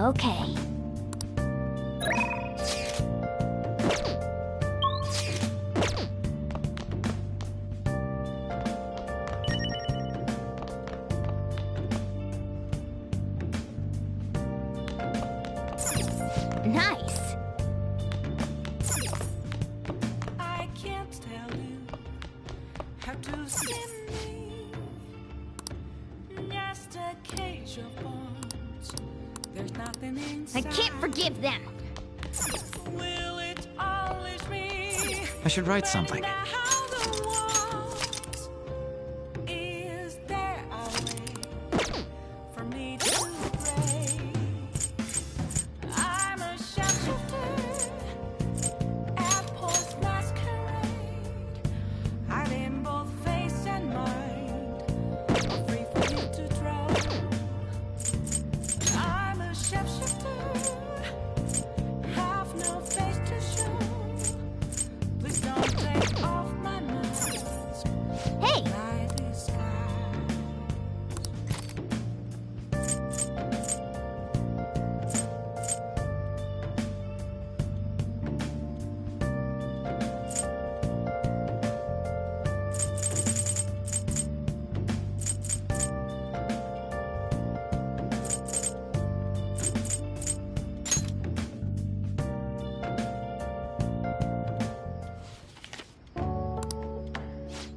Okay. Nice. I can't tell you how to skin me. Just a cage of bones. There's nothing I inside. can't forgive them. Will it always be? I should write something. How the walls. Is there a way for me to break? I'm a shapeshifter at Paul's masquerade. Hiding both face and mind. Free for you to draw. I'm a shapeshifter. Have no face to show. Please don't take off my mask. Hey! My disguise.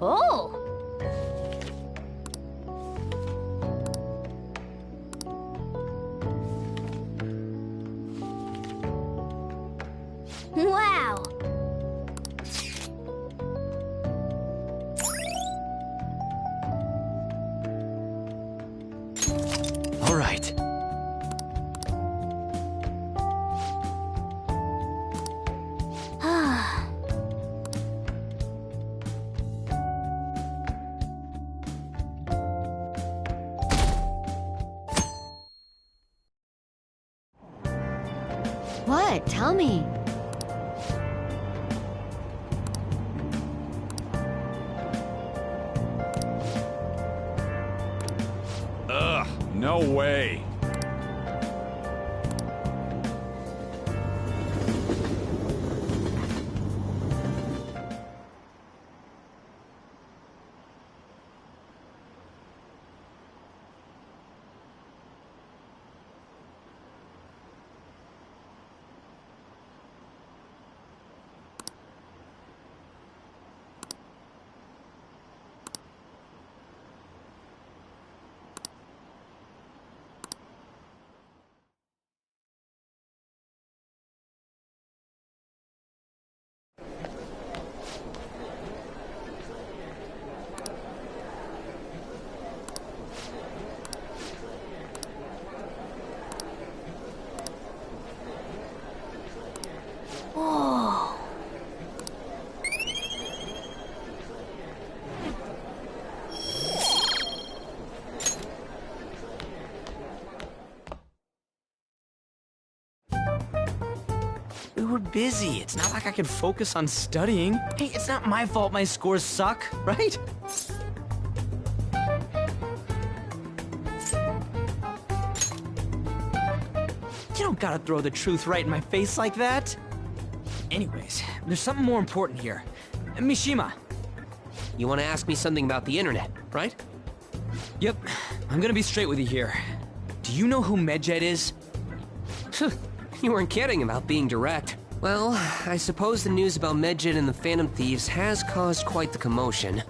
Oh! Wow! All right. Ah. What? Tell me. Ugh, no way. Whoa. We were busy. It's not like I could focus on studying. Hey, it's not my fault my scores suck, right? You don't gotta throw the truth right in my face like that. Anyways, there's something more important here. Mishima. You want to ask me something about the internet, right? Yep, I'm gonna be straight with you here. Do you know who Medjed is? You weren't kidding about being direct. Well, I suppose the news about Medjed and the Phantom Thieves has caused quite the commotion.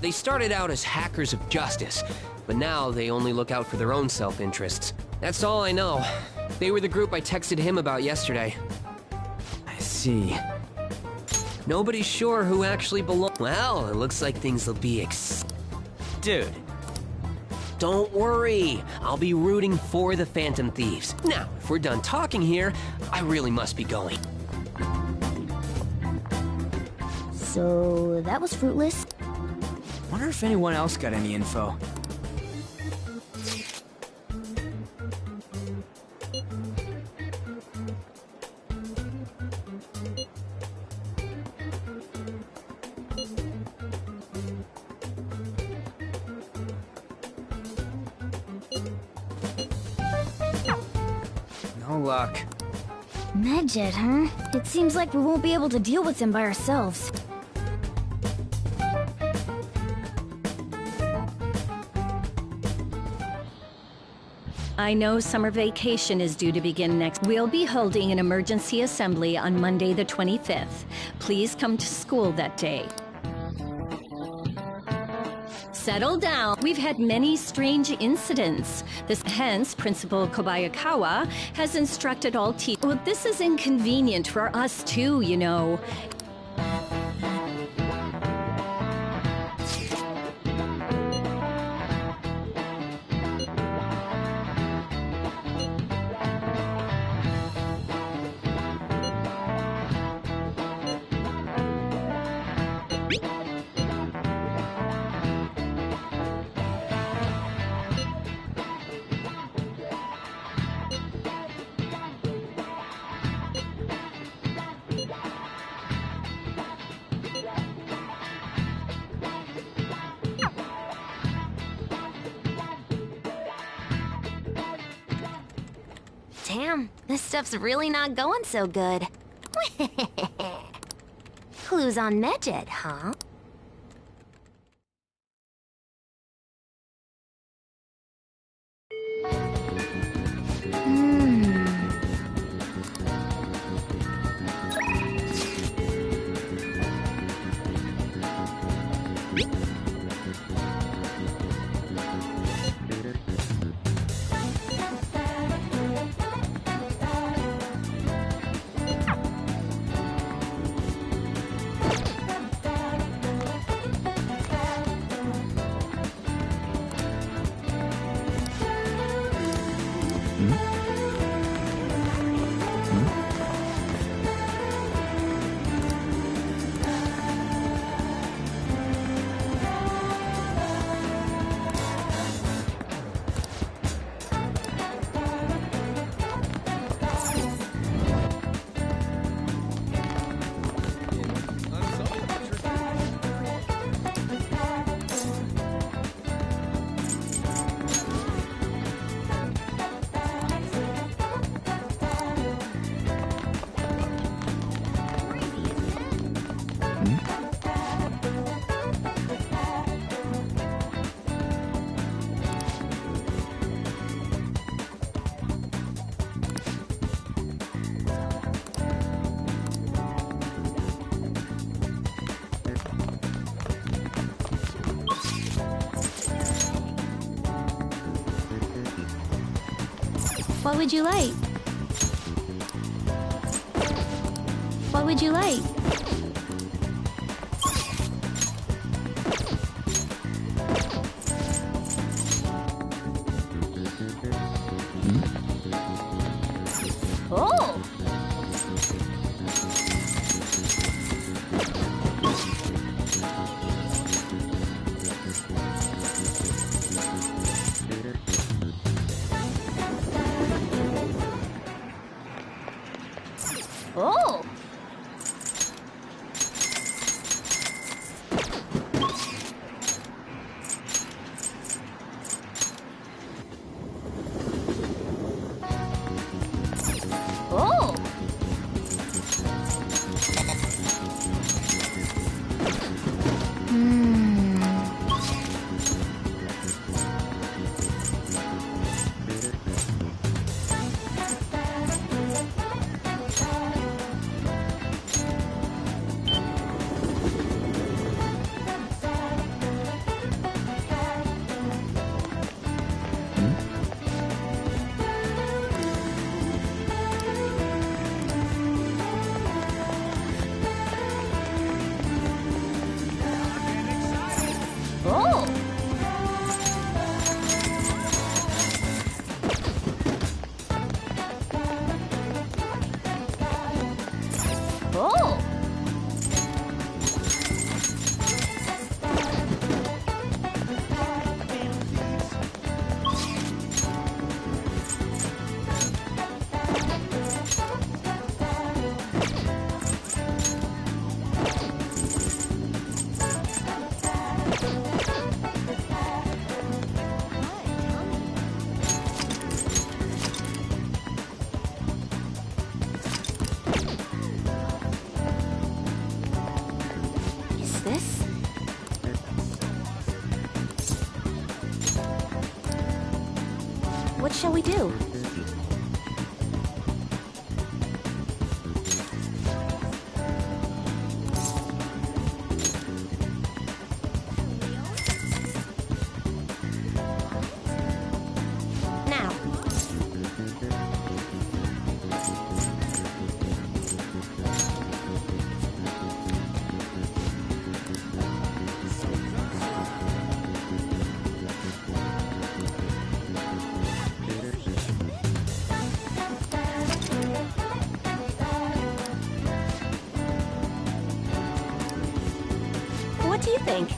They started out as hackers of justice, but now they only look out for their own self-interests. That's all I know. They were the group I texted him about yesterday. I see. Nobody's sure who actually belongs. Well, it looks like things will be Dude, Don't worry, I'll be rooting for the Phantom Thieves. Now, if we're done talking here, I really must be going. So that was fruitless. wonder if anyone else got any info. luck. Medjed, huh? It seems like we won't be able to deal with him by ourselves. I know summer vacation is due to begin next. We'll be holding an emergency assembly on Monday the 25th. Please come to school that day. Settle down. We've had many strange incidents. Hence, Principal Kobayakawa has instructed all teachers. Well, this is inconvenient for us too, you know. Damn, this stuff's really not going so good. Clues on Medjed, huh? What would you like? What would you like? Oh! Oh! What shall we do? Now. What do you think?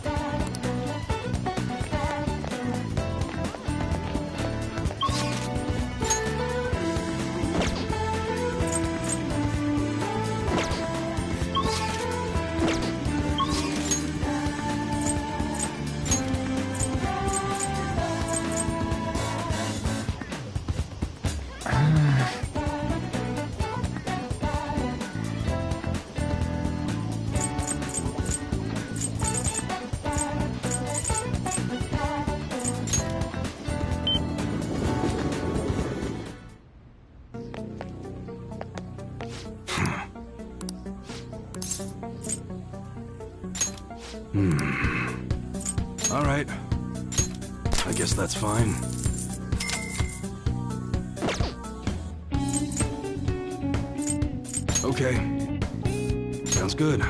All right. I guess that's fine. Okay. Sounds good.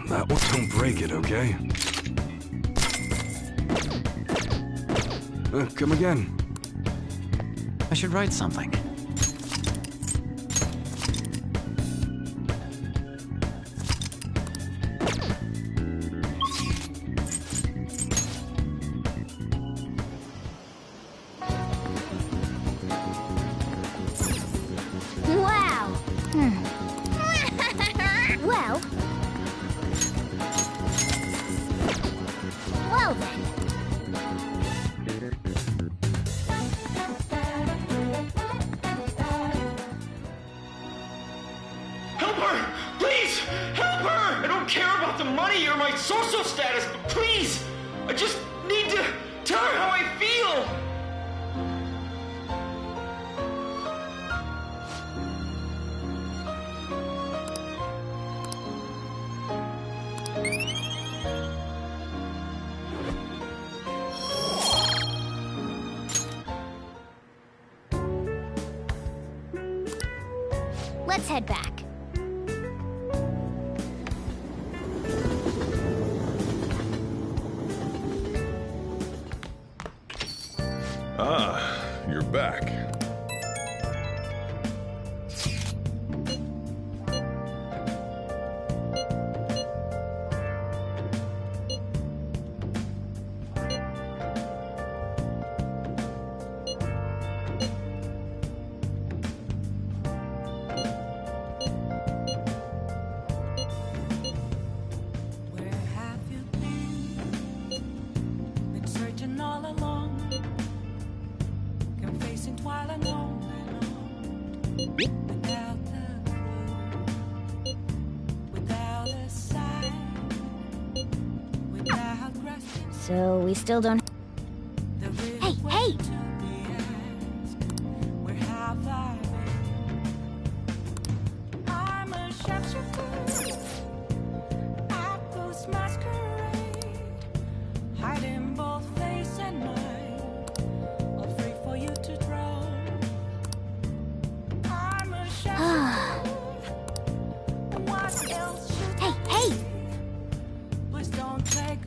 That one don't break it, okay? Come again. I should write something. Wow! Well... Well then. Help her! Please! Help her! I don't care about the money or my social status, but please! I just need to tell her how I feel! Let's head back. Ah, you're back. Where have you been? Been searching all along, confessing while alone without the clue, without a sign, without grasping So we still don't... the real Hey, way hey! to be asked. Where have I been? I'm a sharpshooter. I post masquerade, hiding both face and mind, all free for you to draw. I'm a sharpshooter. What else should Hey, I hey! be? Please don't take.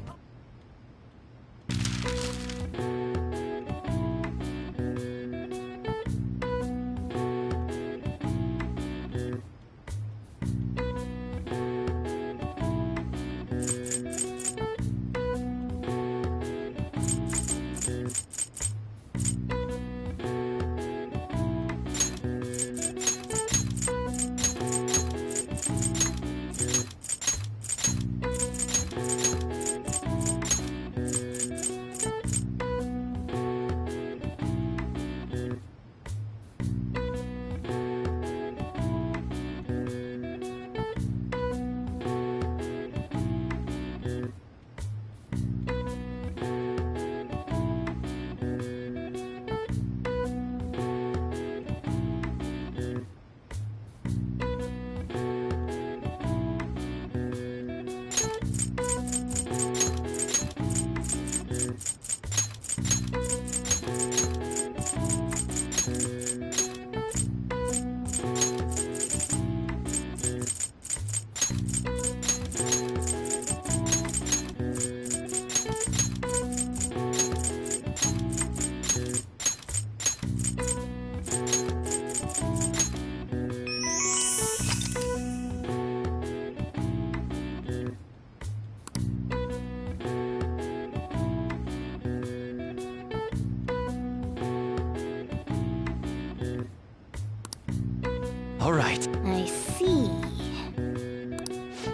All right. I see.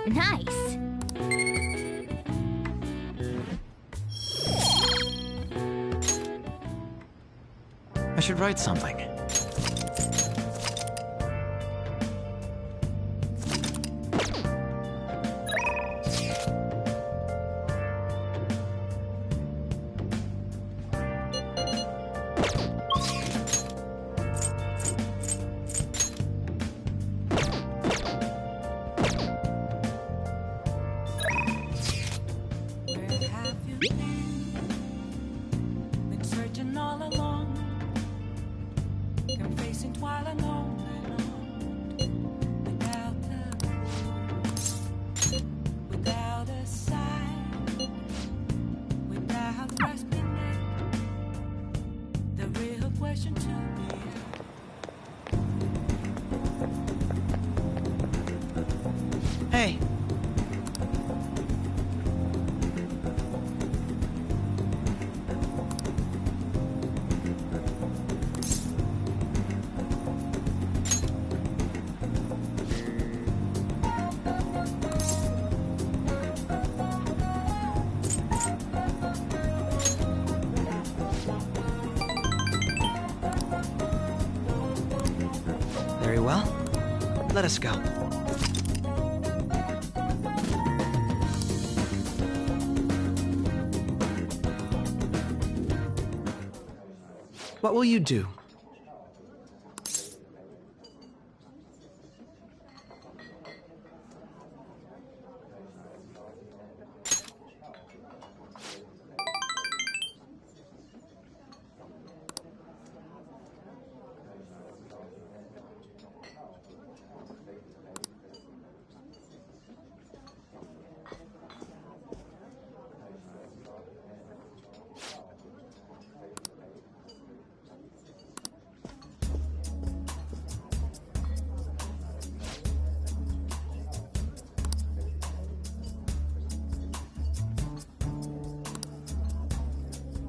Nice. I should write something. Where have you been? Been searching all along, been facing twilight and on, without a without a sign, without grasping it. The real question to me. Hey. Very well. Let us go. What will you do?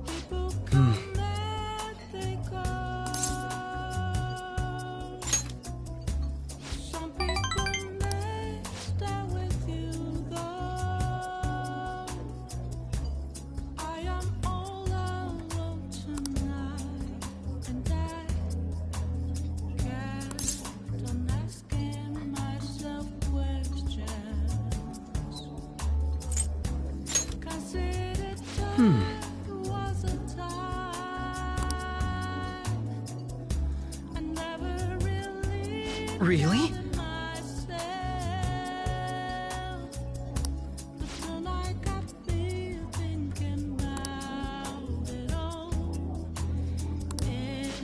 People come and they go. Some people may stay with you though. I am all alone tonight, and I kept on asking myself questions. Consider was a time I never really Really? myself, but then I got me thinking about it all. If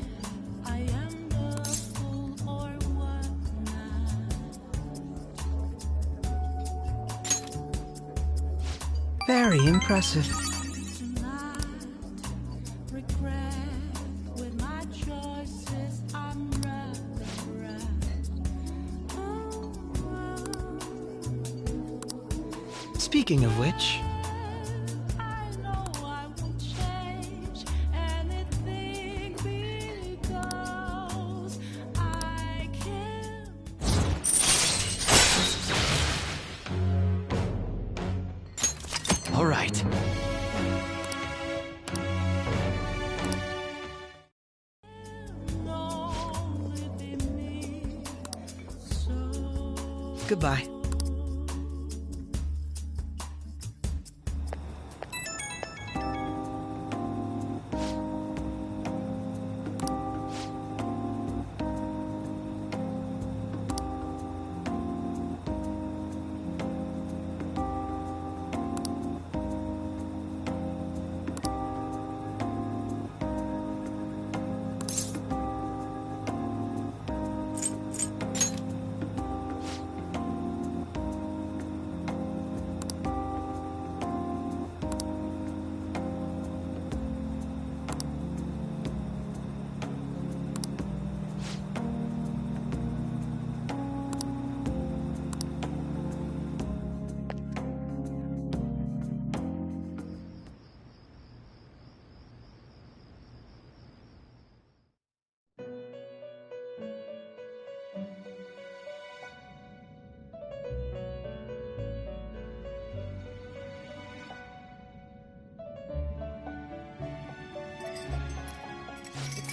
I am the fool or what now? Very impressive. Tonight, regret with my choices. I'm regret. Speaking of which, I know I won't change anything because I can't. all right. Only be me. So Goodbye.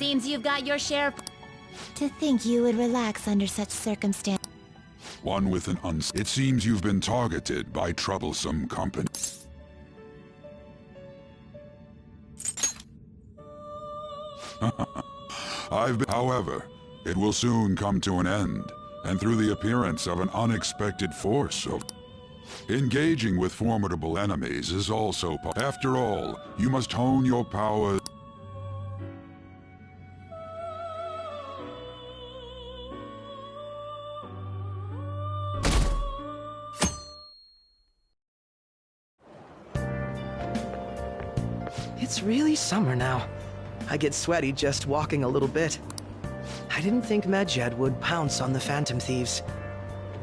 Seems you've got your share of... To think you would relax under such circumstances. One with an It seems you've been targeted by troublesome company. However, it will soon come to an end, and through the appearance of an unexpected force of... Engaging with formidable enemies is also... After all, you must hone your power... It's really summer now. I get sweaty just walking a little bit. I didn't think Medjed would pounce on the Phantom Thieves.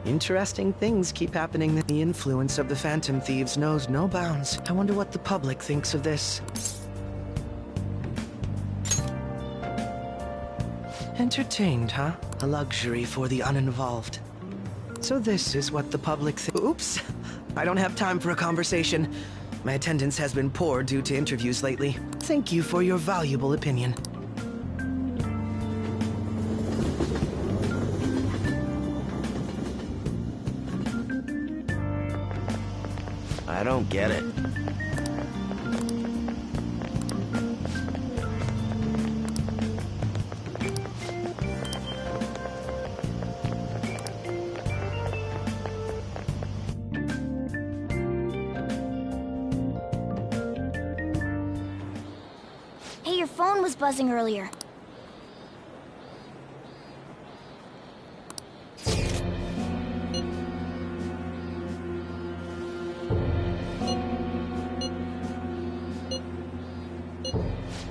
Interesting things keep happening. The influence of the Phantom Thieves knows no bounds. I wonder what the public thinks of this. Entertained, huh? A luxury for the uninvolved. So this is what the public Oops! I don't have time for a conversation. My attendance has been poor due to interviews lately. Thank you for your valuable opinion. I don't get it. Hey, your phone was buzzing earlier.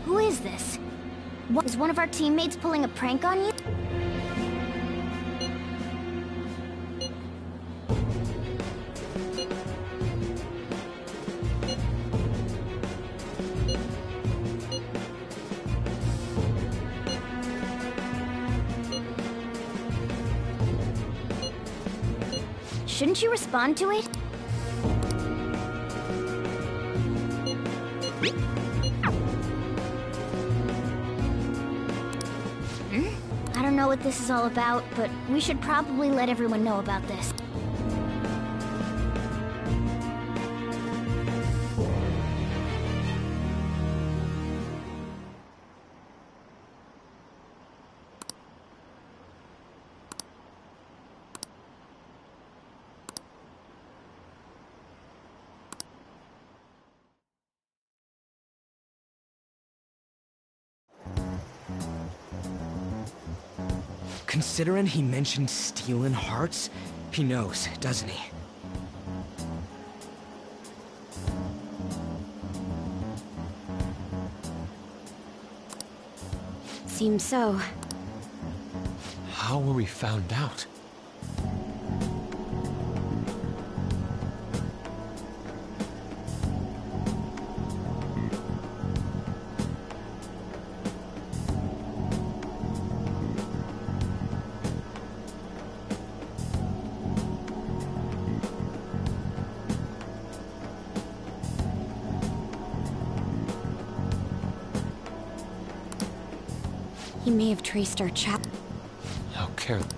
Who is this? What, is one of our teammates pulling a prank on you? Shouldn't you respond to it? I don't know what this is all about, but we should probably let everyone know about this. Considering he mentioned stealing hearts, he knows, doesn't he? Seems so. How were we found out? He may have traced our chat. How careless.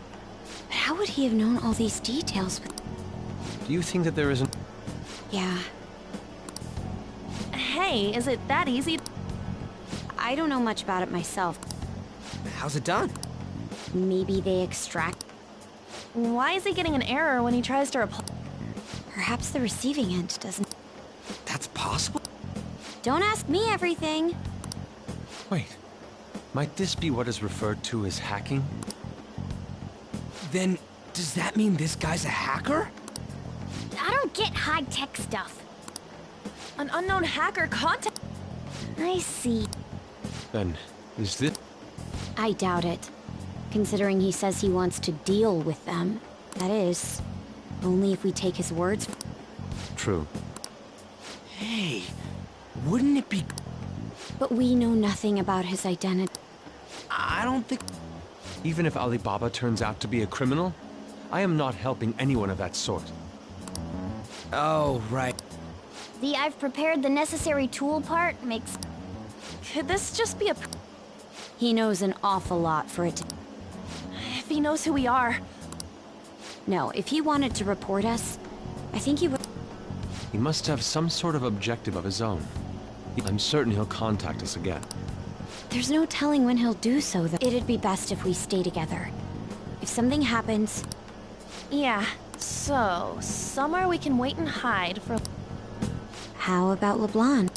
How would he have known all these details? Do you think that there isn't... Yeah. Hey, is it that easy? I don't know much about it myself. How's it done? Maybe they extract... Why is he getting an error when he tries to reply? Perhaps the receiving end doesn't... That's possible? Don't ask me everything. Wait. Might this be what is referred to as hacking? Then, does that mean this guy's a hacker? I don't get high-tech stuff. An unknown hacker contact... I see. Then, is this... I doubt it. Considering he says he wants to deal with them. That is, only if we take his words. True. Hey, wouldn't it be... But we know nothing about his identity. I don't think... Even if Alibaba turns out to be a criminal, I am not helping anyone of that sort. Oh, right. The I've prepared the necessary tool part makes... Could this just be a... He knows an awful lot for it to... If he knows who we are. No, if he wanted to report us, I think he would... He must have some sort of objective of his own. I'm certain he'll contact us again. There's no telling when he'll do so, though. It'd be best if we stay together. If something happens... Yeah, so somewhere we can wait and hide for... How about LeBlanc?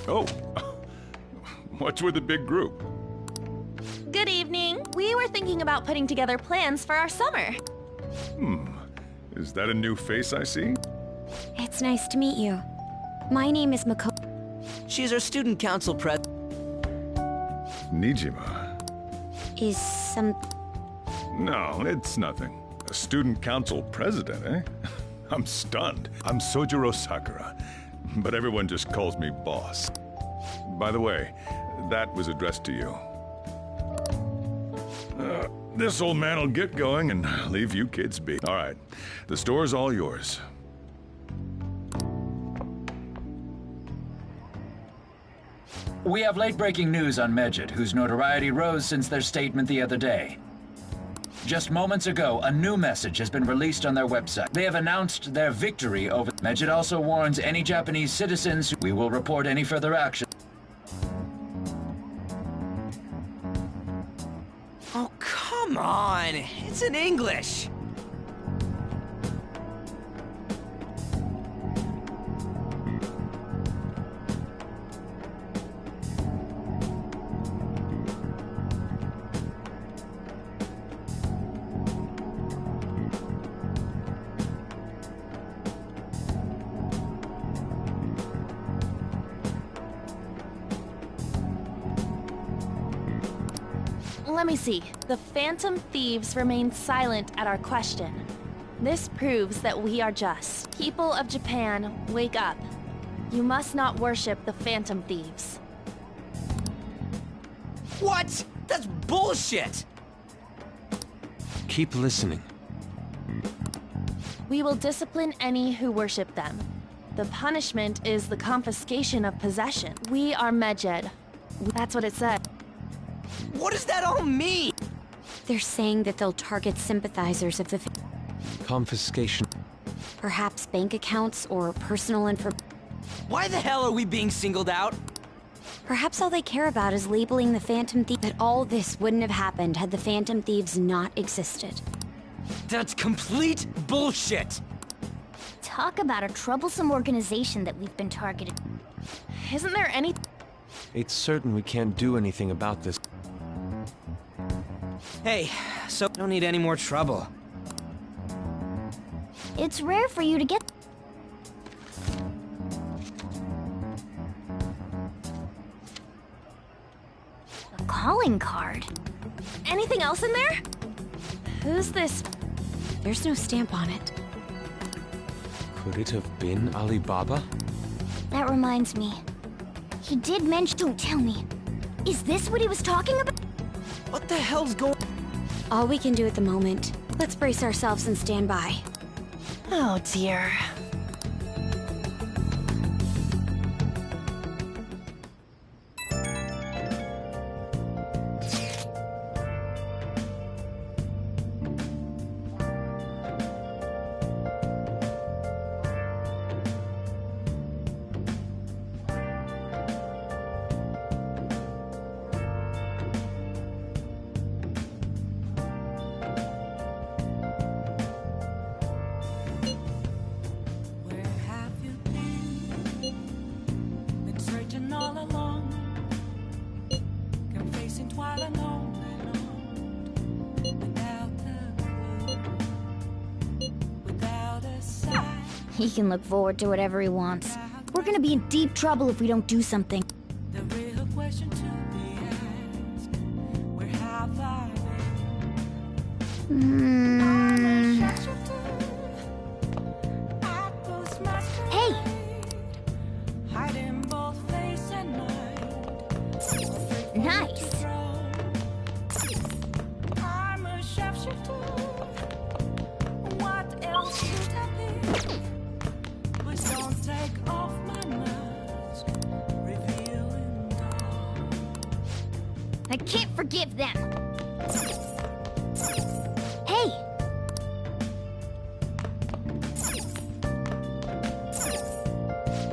Oh, what's with the big group? Good evening. We were thinking about putting together plans for our summer. Is that a new face I see? It's nice to meet you. My name is Mako... She's our student council president. Nijima. Is some... No, it's nothing. A student council president, eh? I'm stunned. I'm Sojiro Sakura, but everyone just calls me boss. By the way, that was addressed to you. This old man will get going and leave you kids be. All right, the store's all yours. We have late-breaking news on Medjed, whose notoriety rose since their statement the other day. Just moments ago, a new message has been released on their website. They have announced their victory over... Medjed also warns any Japanese citizens we will report any further action. Oh, come on! It's in English! Let me see. The Phantom Thieves remain silent at our question. This proves that we are just. People of Japan, wake up. You must not worship the Phantom Thieves. What? That's bullshit! Keep listening. We will discipline any who worship them. The punishment is the confiscation of possession. We are Medjed. That's what it said. What does that all mean? They're saying that they'll target sympathizers of the... Confiscation. Perhaps bank accounts or personal info... Why the hell are we being singled out? Perhaps all they care about is labeling the Phantom Thieves. That all this wouldn't have happened had the Phantom Thieves not existed. That's complete bullshit! Talk about a troublesome organization that we've been targeted. Isn't there any... It's certain we can't do anything about this. Hey, so don't need any more trouble. It's rare for you to get... a calling card. Anything else in there? Who's this? There's no stamp on it. Could it have been Alibaba? That reminds me. He did mention... Don't tell me. Is this what he was talking about? What the hell's going... All we can do at the moment. Let's brace ourselves and stand by. Oh dear. He can look forward to whatever he wants. We're gonna be in deep trouble if we don't do something. The real question to be asked, where have I Hey! hiding both face and mind? Nice. I'm a chef chefs you do. What else could I be? Please don't take off my mask, revealing dark. I can't forgive them. Hey!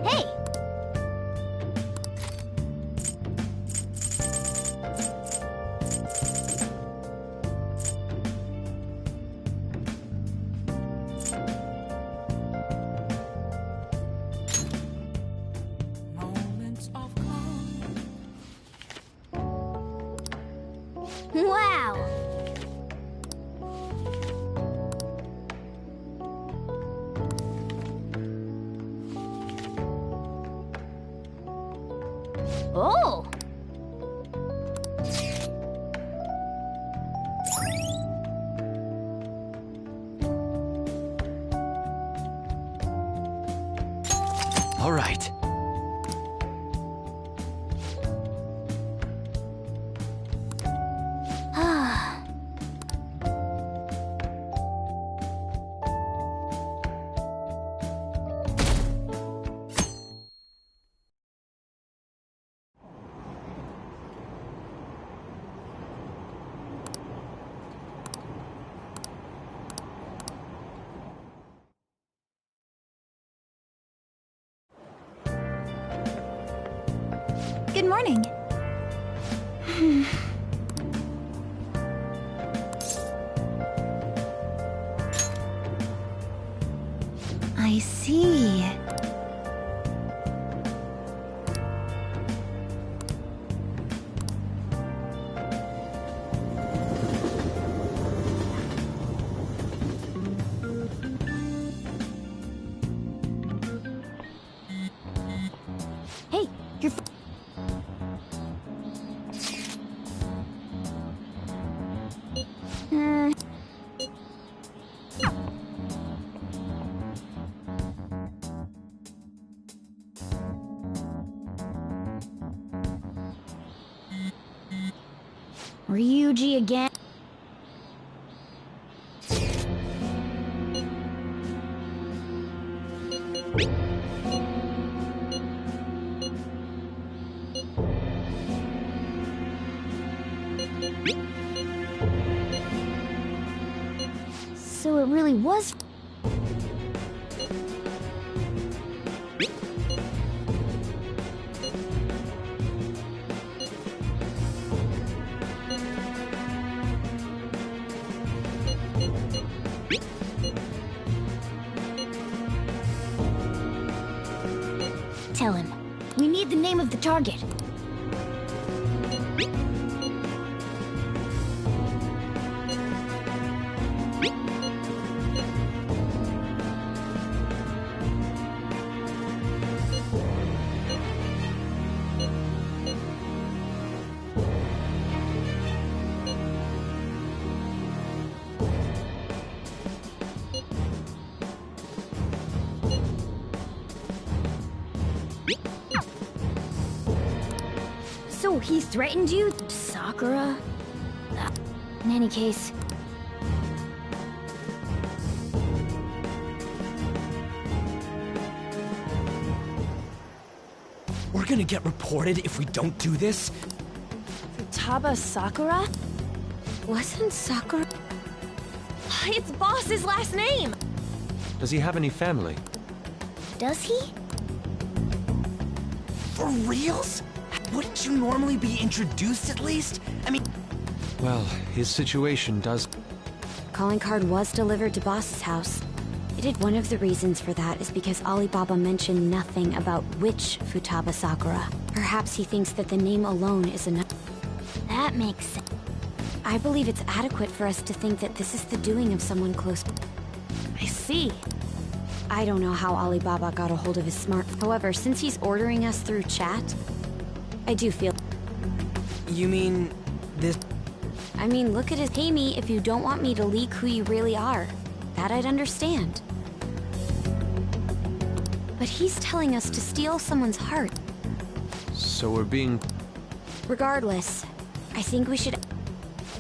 Hey! Moments of calm. Wow! Oh! All right. Ah. Good morning. I see. Hey, you're. Ryuji again. So it really was. Tell him. We need the name of the target. So he threatened you, Sakura? In any case... We're gonna get reported if we don't do this? Futaba Sakura? Wasn't Sakura... It's Boss's last name! Does he have any family? Does he? For reals? Wouldn't you normally be introduced at least? I mean... Well, his situation does... Calling card was delivered to Boss's house. One of the reasons for that is because Alibaba mentioned nothing about which Futaba Sakura. Perhaps he thinks that the name alone is enough. That makes sense. I believe it's adequate for us to think that this is the doing of someone close. I see. I don't know how Alibaba got a hold of his smart... However, since he's ordering us through chat, I do feel... You mean... this... I mean, look at his... Pay me if you don't want me to leak who you really are. That I'd understand. But he's telling us to steal someone's heart. So we're being... Regardless, I think we should...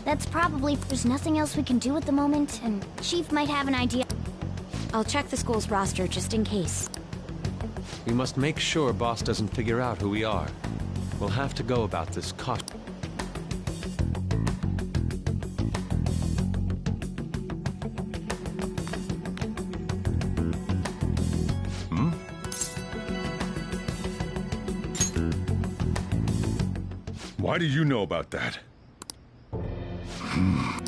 That's probably... There's nothing else we can do at the moment, and Chief might have an idea. I'll check the school's roster just in case. We must make sure Boss doesn't figure out who we are. We'll have to go about this cautiously. Why do you know about that?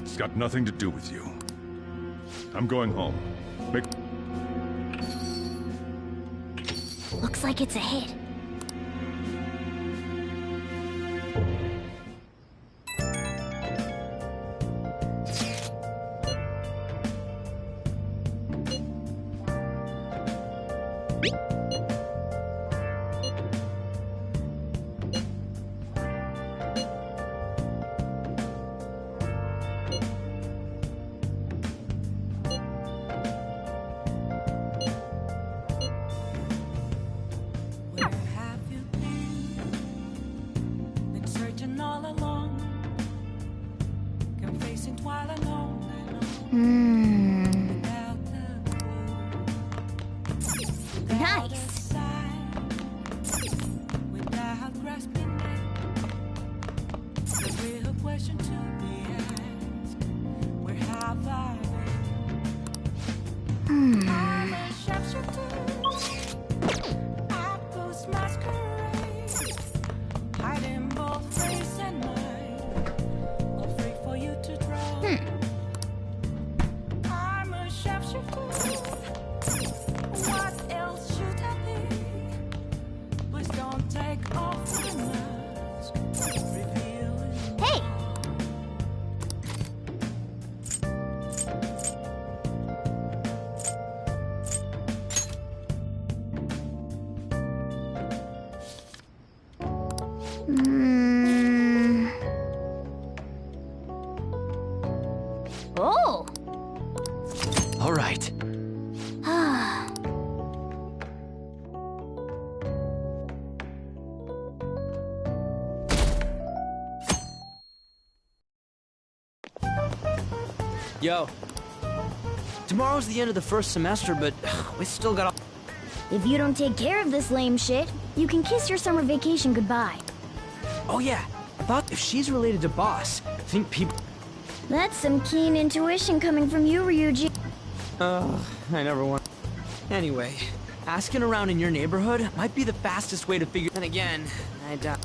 It's got nothing to do with you. I'm going home. Looks like it's a hit. Nice. Oh! All right. Yo. Tomorrow's the end of the first semester, but we still got... If you don't take care of this lame shit, you can kiss your summer vacation goodbye. Oh yeah, I thought if she's related to Boss, I think people... That's some keen intuition coming from you, Ryuji. I never want... Anyway, asking around in your neighborhood might be the fastest way to figure... Then again, I doubt...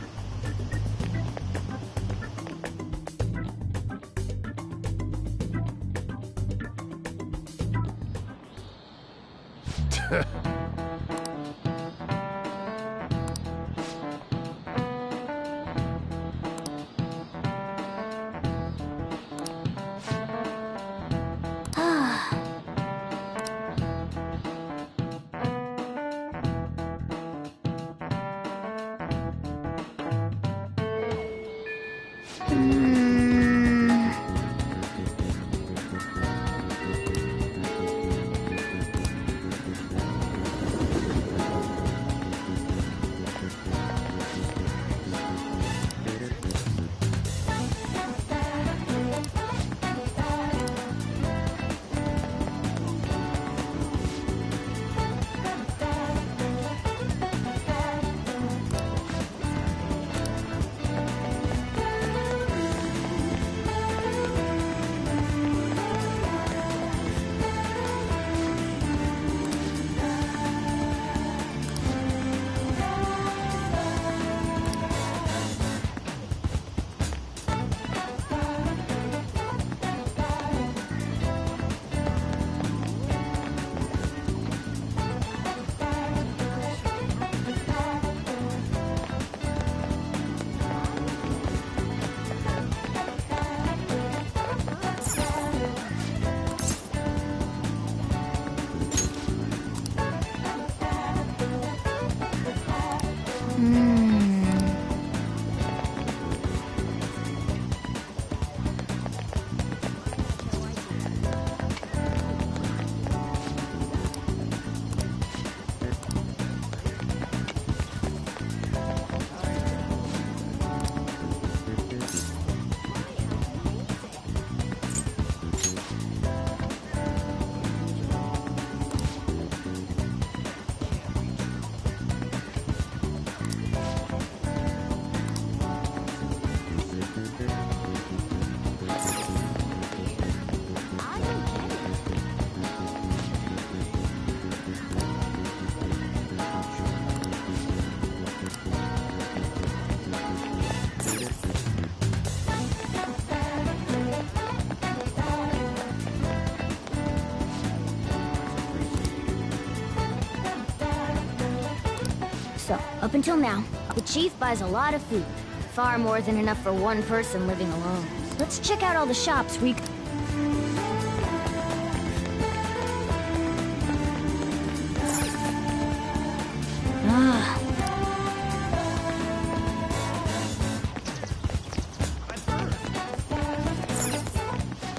So, up until now, the chief buys a lot of food. Far more than enough for one person living alone. Let's check out all the shops we...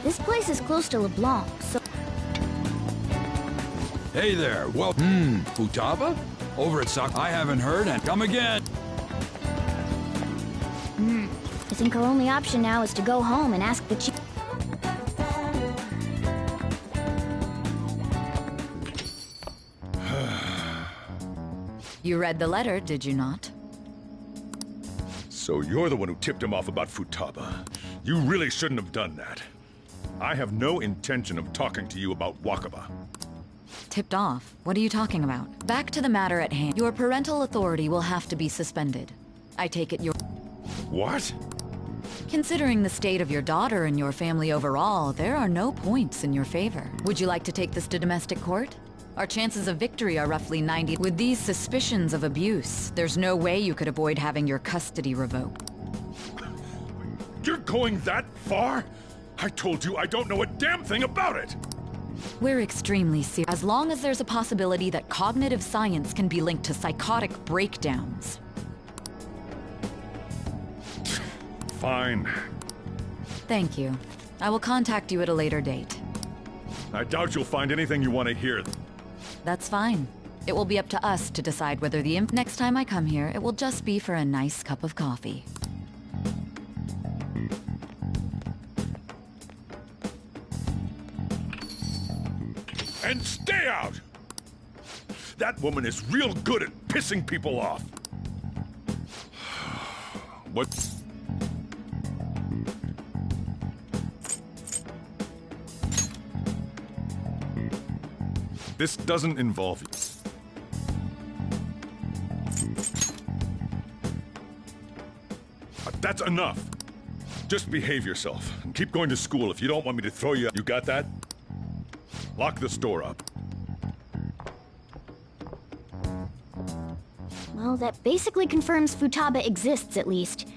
This place is close to LeBlanc, so... Hey there, well, Futaba? Over at Sock, I haven't heard, and come again. I think our only option now is to go home and ask the chief. You read the letter, did you not? So you're the one who tipped him off about Futaba. You really shouldn't have done that. I have no intention of talking to you about Wakaba. Tipped off? What are you talking about? Back to the matter at hand. Your parental authority will have to be suspended. I take it you're... What? Considering the state of your daughter and your family overall, there are no points in your favor. Would you like to take this to domestic court? Our chances of victory are roughly 90. With these suspicions of abuse, there's no way you could avoid having your custody revoked. You're going that far? I told you I don't know a damn thing about it! We're extremely serious. As long as there's a possibility that cognitive science can be linked to psychotic breakdowns. Fine. Thank you. I will contact you at a later date. I doubt you'll find anything you want to hear. That's fine. It will be up to us to decide whether the next time I come here, it will just be for a nice cup of coffee. And stay out! That woman is real good at pissing people off. What? This doesn't involve you. That's enough. Just behave yourself and keep going to school if you don't want me to throw you out. You got that? Lock the store up. Well, that basically confirms Futaba exists, at least.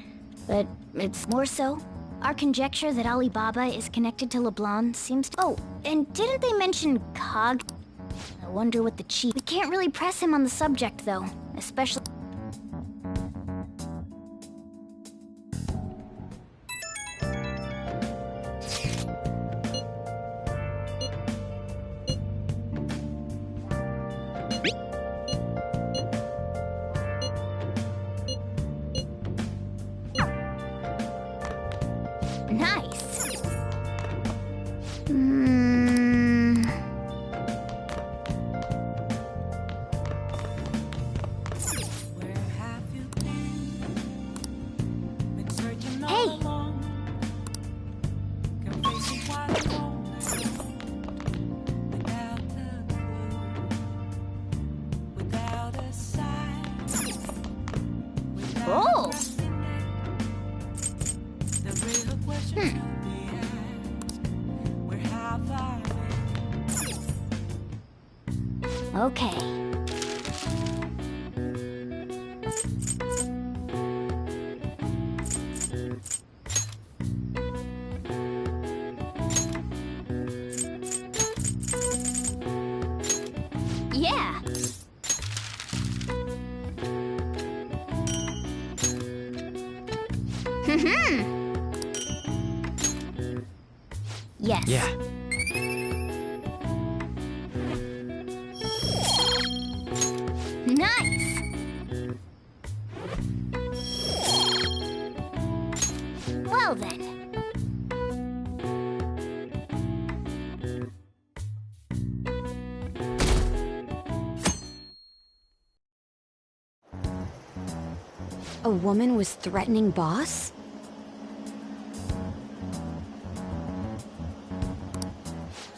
But it's more so. Our conjecture that Alibaba is connected to LeBlanc seems to... Oh, and didn't they mention Cog? I wonder what the chief... We can't really press him on the subject, though. Especially... Nice. Hey. Oh. Okay. Yeah. Yes. Yeah. Nice. Well then. A woman was threatening Boss?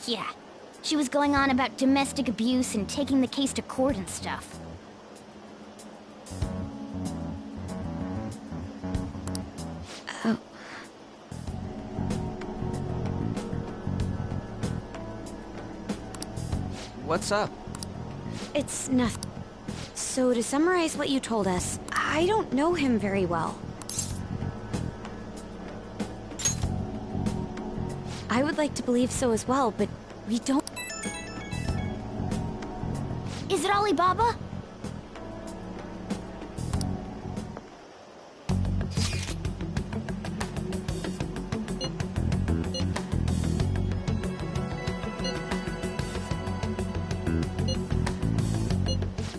Yeah. She was going on about domestic abuse and taking the case to court and stuff. Oh. What's up? It's nothing. So to summarize what you told us, I don't know him very well. I would like to believe so as well, but we don't... Is it Alibaba?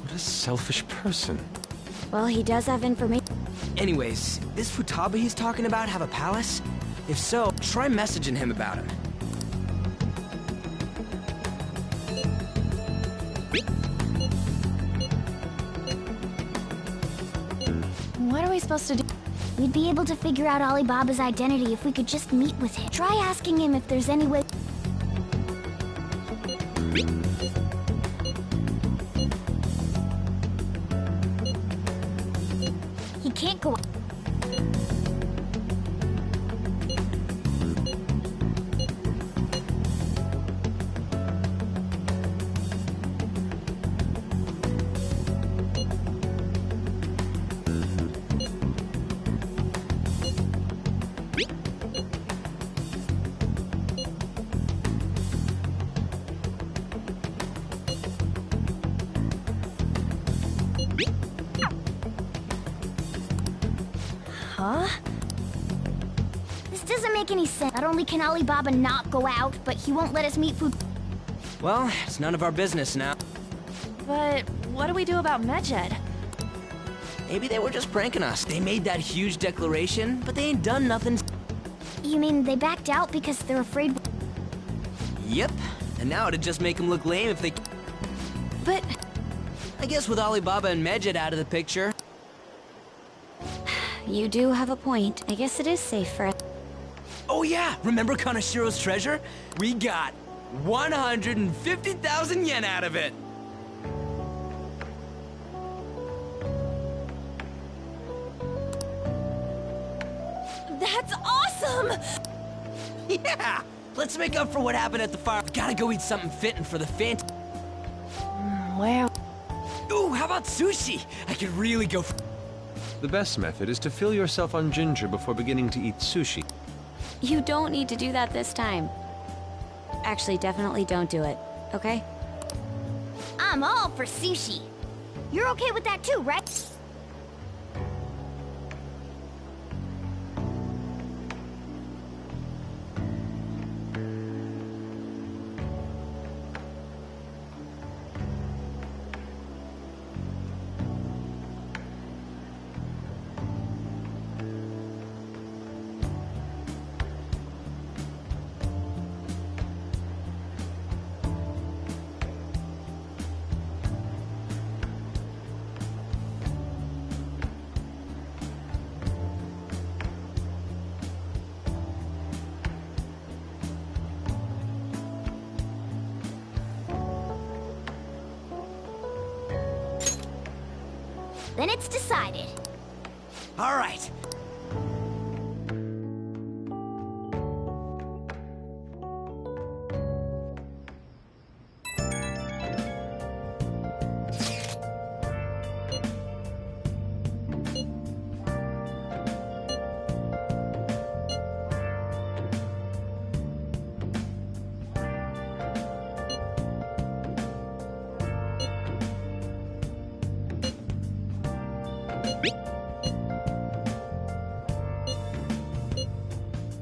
What a selfish person. Well, he does have information. Anyways, this Futaba he's talking about have a palace? If so, try messaging him about him. What are we supposed to do? We'd be able to figure out Alibaba's identity if we could just meet with him. Try asking him if there's any way... He can't go... Huh? This doesn't make any sense. Not only can Alibaba not go out, but he won't let us meet food. Well, it's none of our business now. But what do we do about Medjed? Maybe they were just pranking us. They made that huge declaration, but they ain't done nothing. You mean they backed out because they're afraid... Yep, and now it'd just make them look lame if they... But... I guess with Alibaba and Medjed out of the picture... You do have a point. I guess it is safe for us. Oh yeah, remember Kanashiro's treasure? We got 150,000 yen out of it! That's awesome! Yeah! Let's make up for what happened at the fire. Gotta go eat something fitting for the Phantom. Where? Ooh, how about sushi? I could really go for... The best method is to fill yourself on ginger before beginning to eat sushi. You don't need to do that this time. Actually, definitely don't do it, okay? I'm all for sushi. You're okay with that too, right? Then it's decided. All right.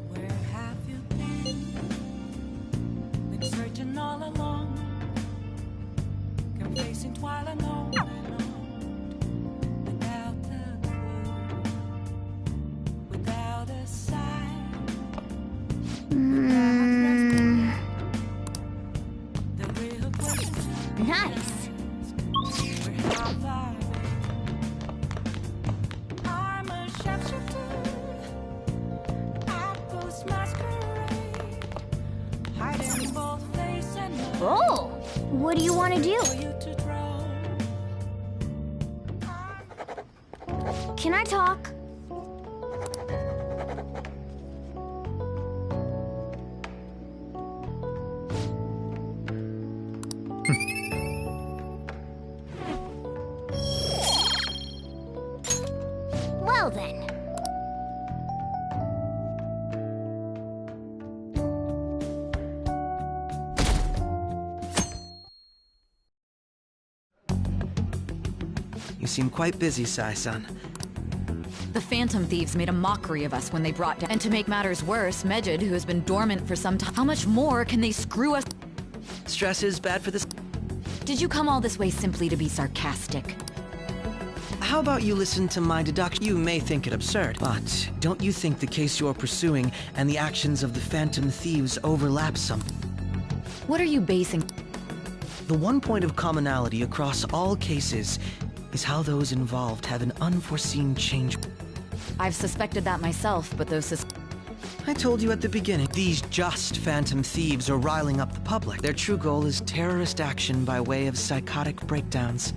Where have you been? Been searching all along, confessing while alone and on, without a clue, without a sign, the real question. Nice. Where have I been? I'm a shapeshifter. I post masquerade, hiding both face and mind. Oh, what do you want to do? For you to draw. Can I talk? You seem quite busy, Sai-san. The Phantom Thieves made a mockery of us when they brought down... And to make matters worse, Medjed, who has been dormant for some time... How much more can they screw us? Stress is bad for this... Did you come all this way simply to be sarcastic? How about you listen to my deduction? You may think it absurd, but don't you think the case you're pursuing and the actions of the Phantom Thieves overlap some? What are you basing... The one point of commonality across all cases is how those involved have an unforeseen change. I've suspected that myself, but those I told you at the beginning, these just Phantom Thieves are riling up the public. Their true goal is terrorist action by way of psychotic breakdowns.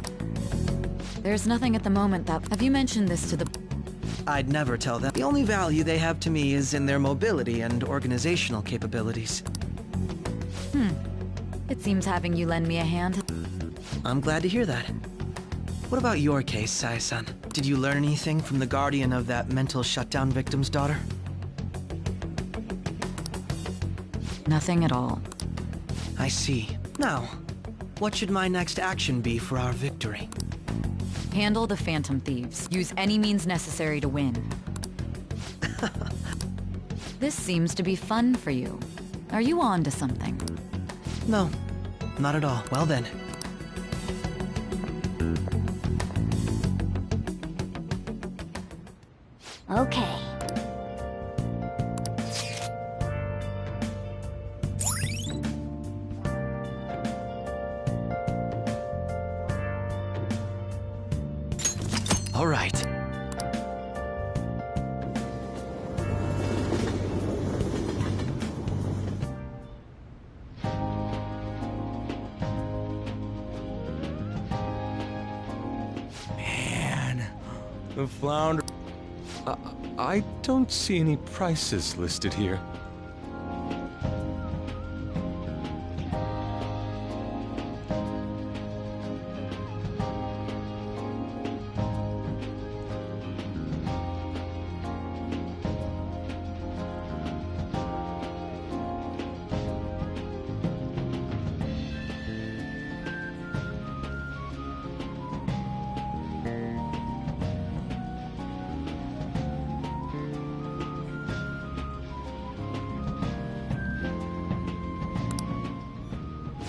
There's nothing at the moment that... Have you mentioned this to the... I'd never tell them. The only value they have to me is in their mobility and organizational capabilities. It seems having you lend me a hand... I'm glad to hear that. What about your case, Sai-san? Did you learn anything from the guardian of that mental shutdown victim's daughter? Nothing at all. I see. Now, what should my next action be for our victory? Handle the Phantom Thieves. Use any means necessary to win. This seems to be fun for you. Are you on to something? No, not at all. Well then. Okay. All right. Man, the flounder... I don't see any prices listed here.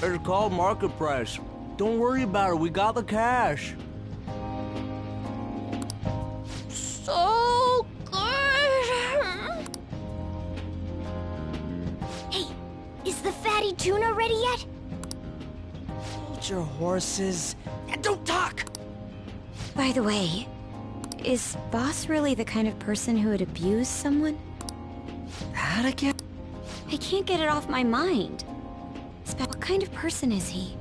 It's called market price. Don't worry about it, we got the cash. So good! Hey, is the fatty tuna ready yet? Hold your horses. And don't talk! By the way, is Boss really the kind of person who would abuse someone? That again? I can't get it off my mind. What kind of person is he?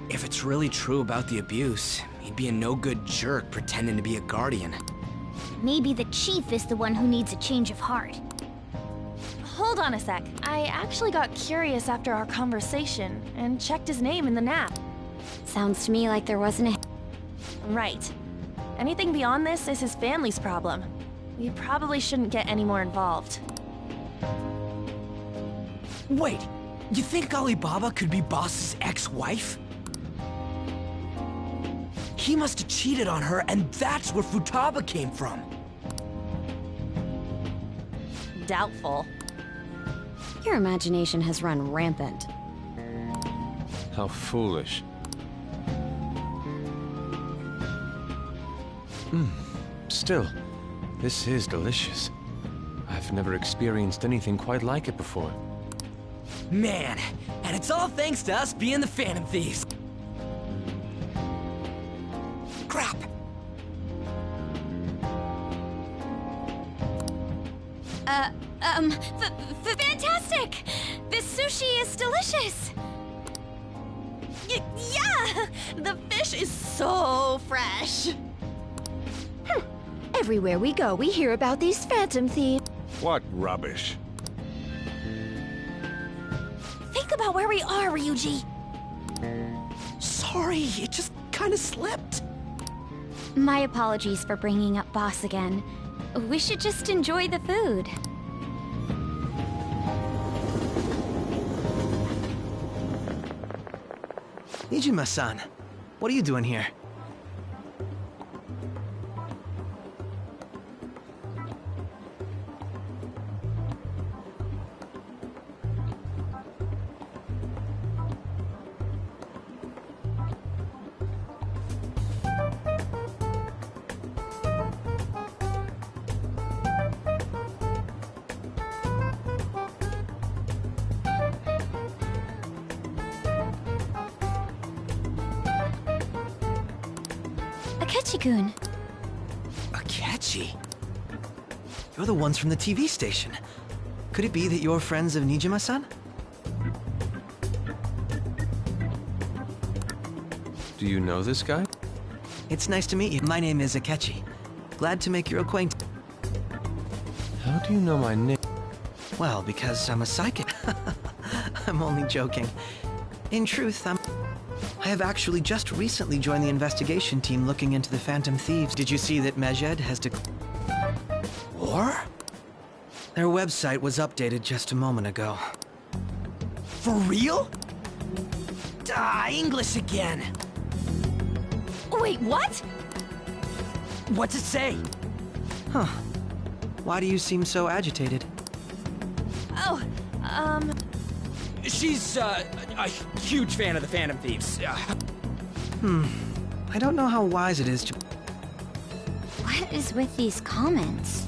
If it's really true about the abuse, he'd be a no-good jerk pretending to be a guardian. Maybe the chief is the one who needs a change of heart. Hold on a sec. I actually got curious after our conversation and checked his name in the NAP. Sounds to me like there wasn't a... Right. Anything beyond this is his family's problem. We probably shouldn't get any more involved. Wait, you think Alibaba could be Boss's ex-wife? He must have cheated on her, and that's where Futaba came from. Doubtful. Your imagination has run rampant. How foolish. Still, this is delicious. I've never experienced anything quite like it before. Man, and it's all thanks to us being the Phantom Thieves. Crap! Fantastic! This sushi is delicious! Yeah! The fish is so fresh! Everywhere we go, we hear about these Phantom Thieves. What rubbish. Think about where we are, Ryuji! Sorry, it just kinda slipped. My apologies for bringing up Boss again. We should just enjoy the food. Nijima-san, what are you doing here? Akechi-kun. Akechi? You're the ones from the TV station. Could it be that you're friends of Nijima-san? Do you know this guy? It's nice to meet you. My name is Akechi. Glad to make your acquaintance. How do you know my name? Well, because I'm a psychic. I'm only joking. In truth, I have actually just recently joined the investigation team looking into the Phantom Thieves. Did you see that Medjed has declared war? Their website was updated just a moment ago. For real? English again. Wait, what? What's it say? Huh. Why do you seem so agitated? Oh, She's, a huge fan of the Phantom Thieves. I don't know how wise it is to... What is with these comments?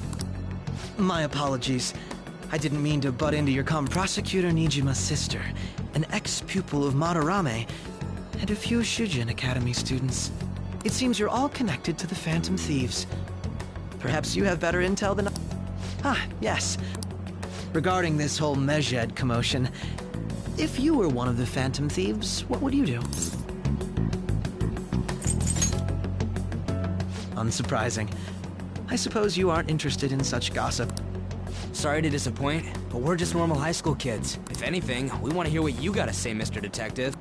My apologies. I didn't mean to butt into your Prosecutor Nijima's sister, an ex-pupil of Madarame, and a few Shujin Academy students. It seems you're all connected to the Phantom Thieves. Perhaps you have better intel than... Ah, yes. Regarding this whole Medjed commotion, if you were one of the Phantom Thieves, what would you do? Unsurprising. I suppose you aren't interested in such gossip. Sorry to disappoint, but we're just normal high school kids. If anything, we want to hear what you gotta say, Mr. Detective.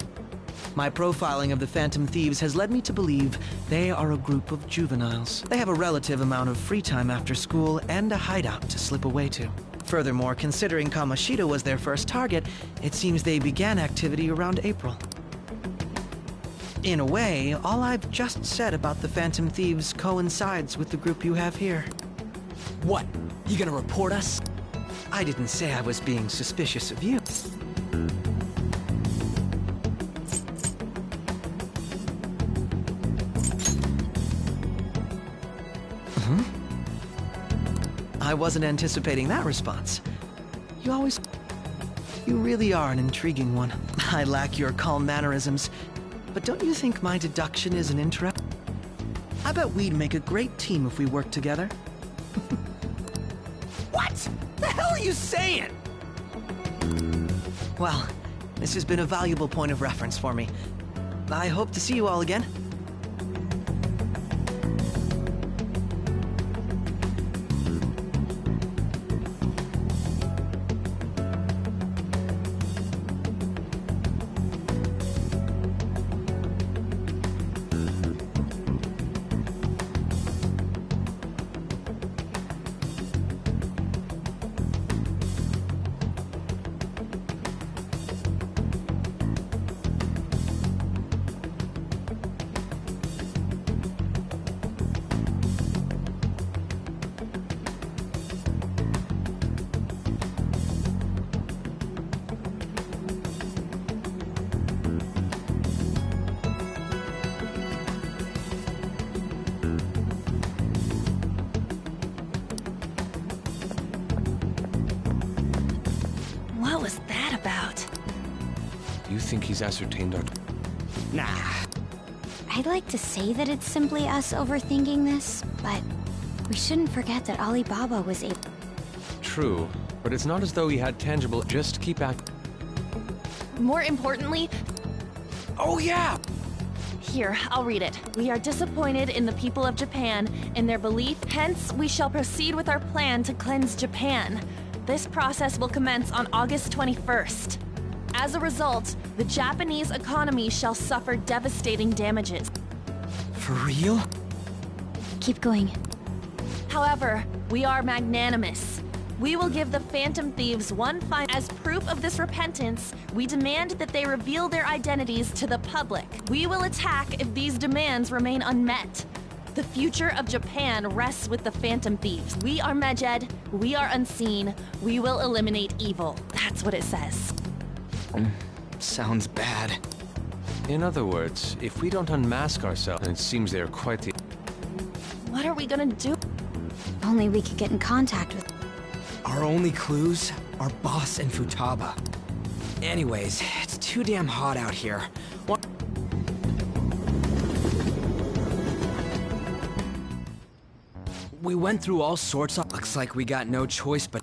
My profiling of the Phantom Thieves has led me to believe they are a group of juveniles. They have a relative amount of free time after school and a hideout to slip away to. Furthermore, considering Kamoshida was their first target, it seems they began activity around April. In a way, all I've just said about the Phantom Thieves coincides with the group you have here. What? You gonna report us? I didn't say I was being suspicious of you. I wasn't anticipating that response. You really are an intriguing one. I lack your calm mannerisms, but don't you think my deduction is an interest? I bet we'd make a great team if we worked together. What? The hell are you saying? Well, this has been a valuable point of reference for me. I hope to see you all again. What was that about? Do you think he's ascertained our... Nah. I'd like to say that it's simply us overthinking this, but we shouldn't forget that Alibaba was able... True, but it's not as though he had tangible... Just keep acting. More importantly... Oh yeah! Here, I'll read it. We are disappointed in the people of Japan in their belief, hence we shall proceed with our plan to cleanse Japan. This process will commence on August 21st. As a result, the Japanese economy shall suffer devastating damages. For real? Keep going. However, we are magnanimous. We will give the Phantom Thieves one final. As proof of this repentance, we demand that they reveal their identities to the public. We will attack if these demands remain unmet. The future of Japan rests with the Phantom Thieves. We are Medjed. We are unseen. We will eliminate evil. That's what it says. Sounds bad. In other words, if we don't unmask ourselves, and it seems they're quite the... What are we gonna do? Only we could get in contact with... Our only clues are Boss and Futaba. Anyways, it's too damn hot out here. We went through all sorts of... Looks like we got no choice but...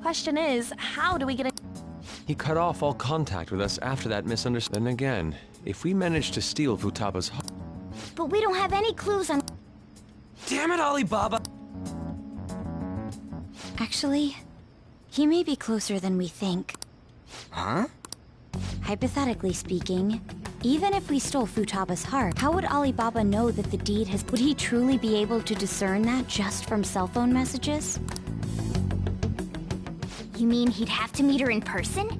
Question is, how do we get in? He cut off all contact with us after that misunderstanding. Then again, if we manage to steal Futaba's heart... But we don't have any clues on... Damn it, Alibaba! Actually, he may be closer than we think. Huh? Hypothetically speaking, even if we stole Futaba's heart, how would Alibaba know that the deed has... Would he truly be able to discern that just from cell phone messages? You mean he'd have to meet her in person?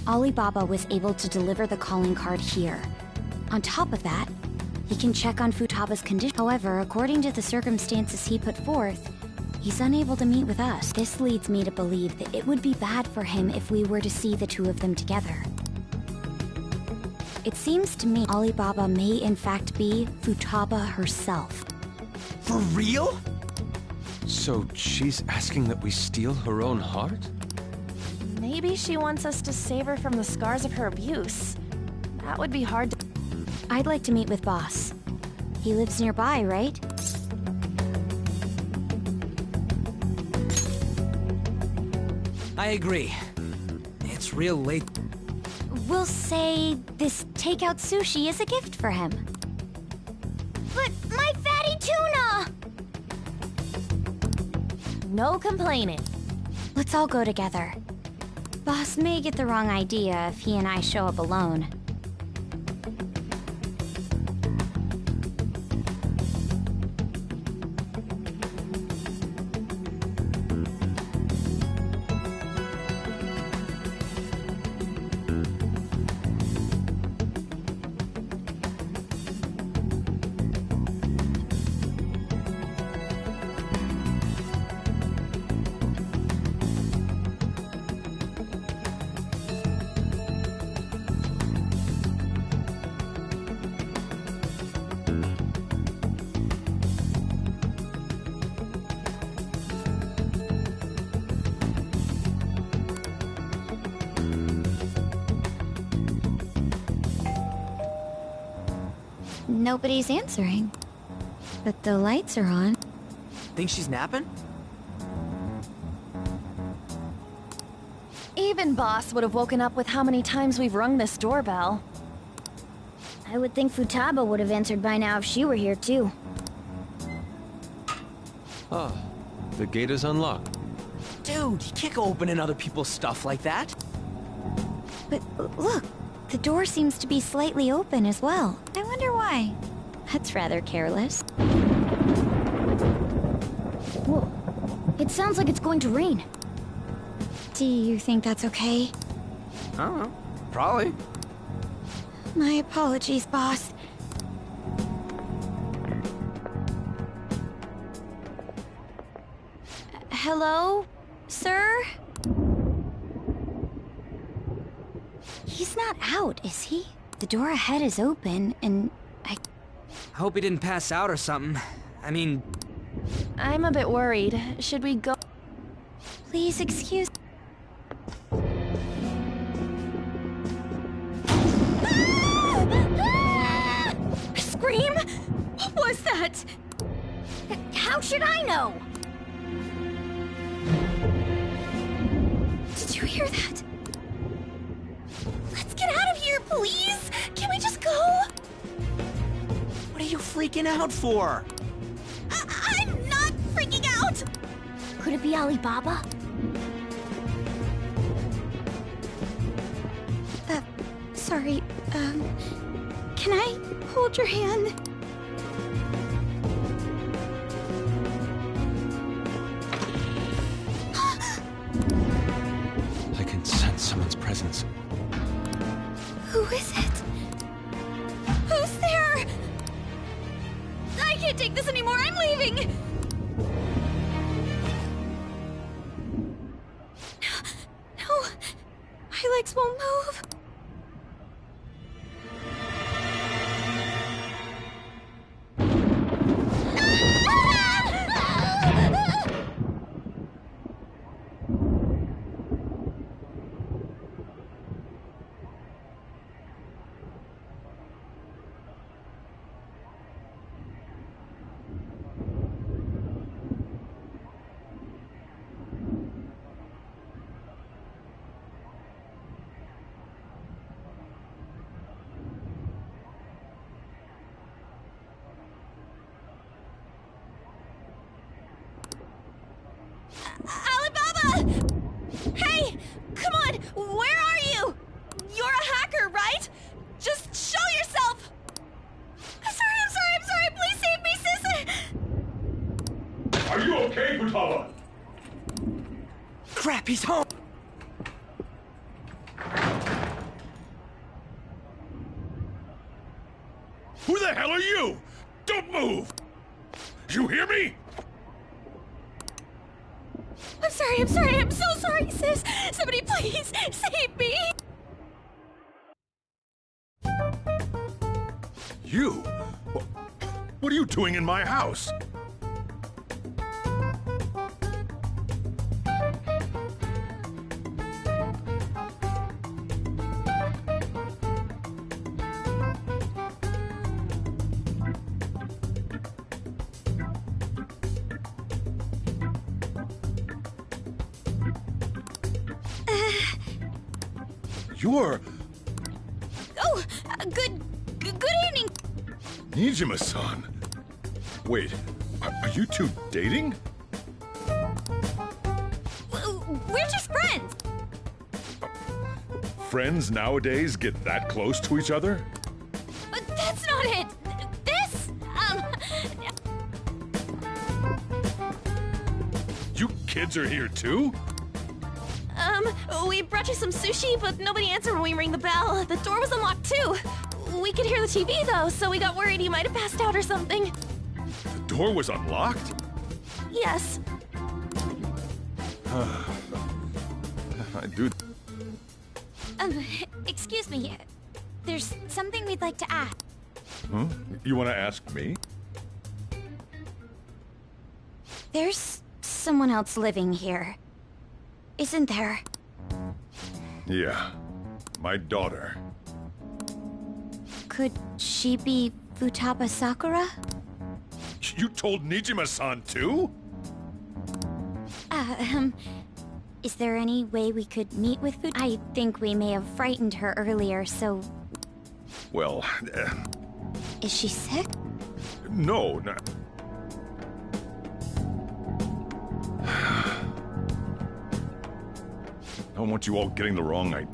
Alibaba was able to deliver the calling card here. On top of that, he can check on Futaba's condition. However, according to the circumstances he put forth, he's unable to meet with us. This leads me to believe that it would be bad for him if we were to see the two of them together. It seems to me Alibaba may in fact be Futaba herself. For real? So she's asking that we steal her own heart? Maybe she wants us to save her from the scars of her abuse. That would be hard to... I'd like to meet with Boss. He lives nearby, right? I agree. It's real late. We'll say this takeout sushi is a gift for him. But my fatty tuna! No complaining. Let's all go together. Boss may get the wrong idea if he and I show up alone. Nobody's answering. But the lights are on. Think she's napping? Even Boss would have woken up with how many times we've rung this doorbell. I would think Futaba would have answered by now if she were here too. Ah, the gate is unlocked. Dude, you can't go opening other people's stuff like that. But look, the door seems to be slightly open as well. I wonder why. That's rather careless. Whoa. It sounds like it's going to rain. Do you think that's okay? I don't know. Probably. My apologies, boss. Hello, sir? He's not out, is he? The door ahead is open, and I hope he didn't pass out or something. I mean... I'm a bit worried. Should we go? Please excuse... Scream? What was that? How should I know? Did you hear that? Let's get out of here, please! Can we just go? What are you freaking out for? I'm not freaking out! Could it be Alibaba? Sorry, can I hold your hand? can't take this anymore. I'm leaving. No. My legs won't move. Alibaba! Hey! Come on! Where are you? You're a hacker, right? Just show yourself! I'm sorry! Please save me, sis! Are you okay, Futaba? Crap, he's home! Who the hell are you? Don't move! You hear me? I'm sorry, I'm so sorry, sis! Somebody please save me! You? What are you doing in my house? You're... Oh, good evening. Nijima-san. Wait, are you two dating? We're just friends. Friends nowadays get that close to each other? That's not it. This, You kids are here too? We brought you some sushi, but nobody answered when we rang the bell. The door was unlocked too. We could hear the TV though, so we got worried you might have passed out or something. The door was unlocked? Yes. I do... Excuse me. There's something we'd like to ask. Huh? You want to ask me? There's someone else living here. Isn't there? Yeah. My daughter. Could she be Futaba Sakura? You told Nijima-san too? Is there any way we could meet with Futaba? I think we may have frightened her earlier, so... Well, Is she sick? no. I don't want you all getting the wrong idea.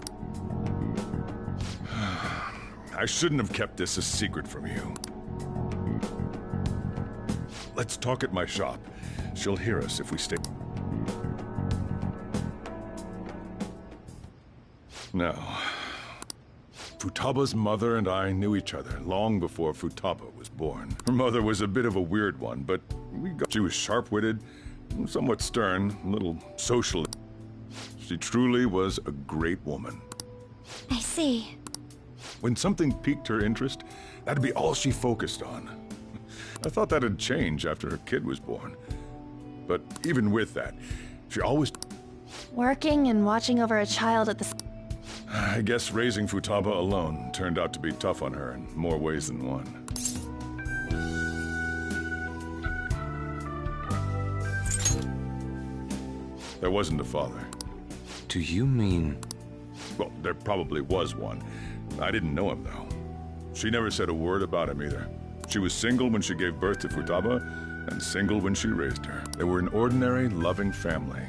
I shouldn't have kept this a secret from you. Let's talk at my shop. She'll hear us if we stay. Now, Futaba's mother and I knew each other long before Futaba was born. Her mother was a bit of a weird one, but she was sharp-witted, somewhat stern, a little social. She truly was a great woman. I see. When something piqued her interest, that'd be all she focused on. I thought that'd change after her kid was born. But even with that, she always... Working and watching over a child at the... I guess raising Futaba alone turned out to be tough on her in more ways than one. There wasn't a father. Do you mean... Well, there probably was one. I didn't know him, though. She never said a word about him, either. She was single when she gave birth to Futaba, and single when she raised her. They were an ordinary, loving family.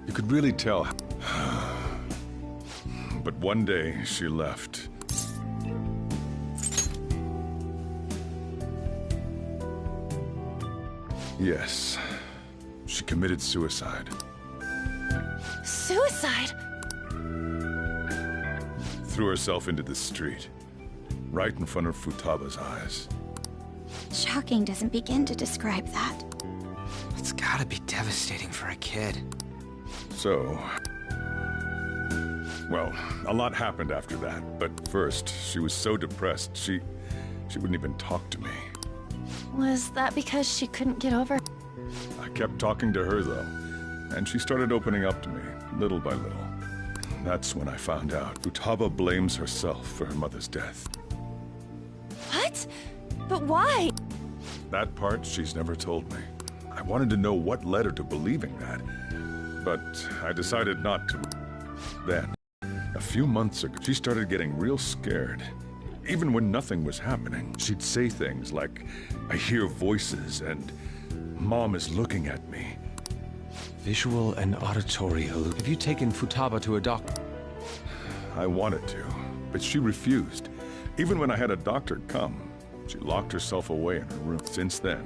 You could really tell. But one day, she left. Yes. She committed suicide. Suicide? Threw herself into the street. Right in front of Futaba's eyes. Shocking doesn't begin to describe that. It's gotta be devastating for a kid. So... Well, a lot happened after that, but first, she was so depressed, she wouldn't even talk to me. Was that because she couldn't get over? I kept talking to her, though, and she started opening up to me, little by little. That's when I found out Futaba blames herself for her mother's death. What? But why? That part she's never told me. I wanted to know what led her to believing that, but I decided not to. Then, a few months ago, she started getting real scared. Even when nothing was happening, she'd say things like, "I hear voices," and "Mom is looking at me." Visual and auditory hallucinations. Have you taken Futaba to a doctor? I wanted to, but she refused. Even when I had a doctor come, she locked herself away in her room. Since then,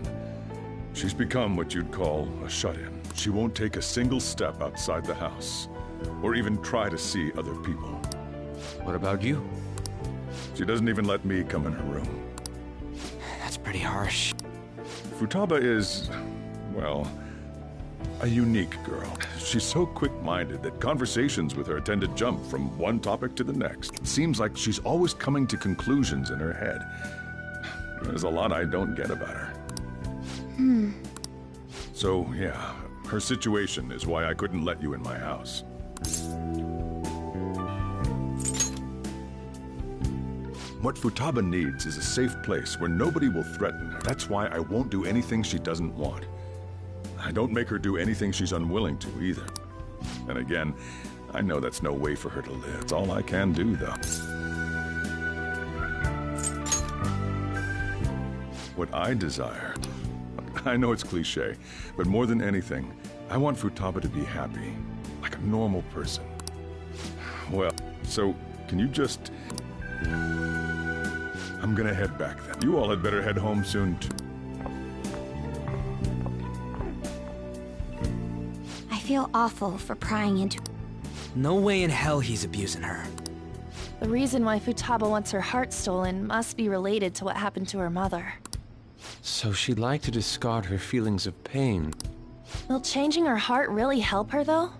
she's become what you'd call a shut-in. She won't take a single step outside the house, or even try to see other people. What about you? She doesn't even let me come in her room. That's pretty harsh. Futaba is, well, a unique girl. She's so quick-minded that conversations with her tend to jump from one topic to the next. It seems like she's always coming to conclusions in her head. There's a lot I don't get about her. So, yeah, her situation is why I couldn't let you in my house. What Futaba needs is a safe place where nobody will threaten her. That's why I won't do anything she doesn't want. I don't make her do anything she's unwilling to, either. And again, I know that's no way for her to live. It's all I can do, though. What I desire... I know it's cliché, but more than anything, I want Futaba to be happy, like a normal person. Well, so, can you just... I'm gonna head back then. You all had better head home soon, too. I feel awful for prying into... No way in hell he's abusing her. The reason why Futaba wants her heart stolen must be related to what happened to her mother. So she'd like to discard her feelings of pain. Will changing her heart really help her, though?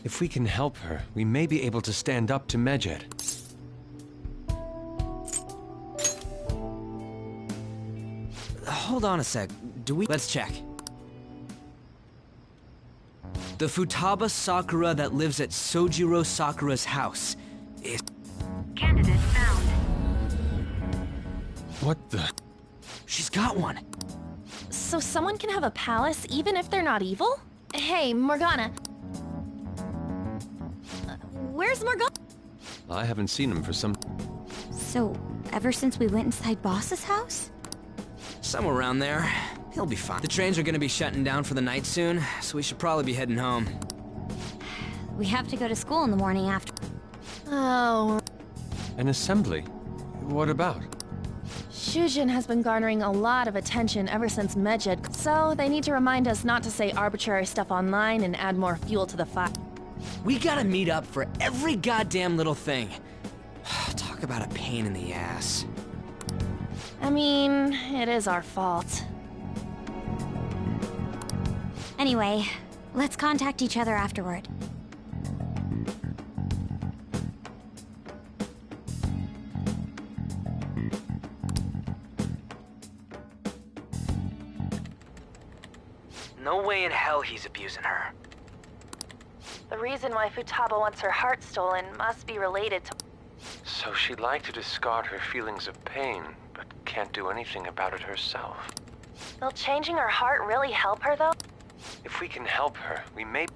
If we can help her, we may be able to stand up to Medjed. Hold on a sec. Let's check. The Futaba Sakura that lives at Sojiro Sakura's house is... Candidate found. What the... She's got one. So someone can have a palace even if they're not evil? Hey, Morgana. Where's Morgana? I haven't seen him for some... So, ever since we went inside Boss's house? Somewhere around there. He'll be fine. The trains are gonna be shutting down for the night soon, so we should probably be heading home. We have to go to school in the morning after. Oh. An assembly? What about? Shujin has been garnering a lot of attention ever since Medjed, so they need to remind us not to say arbitrary stuff online and add more fuel to the fire. We gotta meet up for every goddamn little thing. Talk about a pain in the ass. I mean, it is our fault. Anyway, let's contact each other afterward. No way in hell he's abusing her. The reason why Futaba wants her heart stolen must be related to... So she'd like to discard her feelings of pain, but can't do anything about it herself. Will changing her heart really help her, though? If we can help her, we may...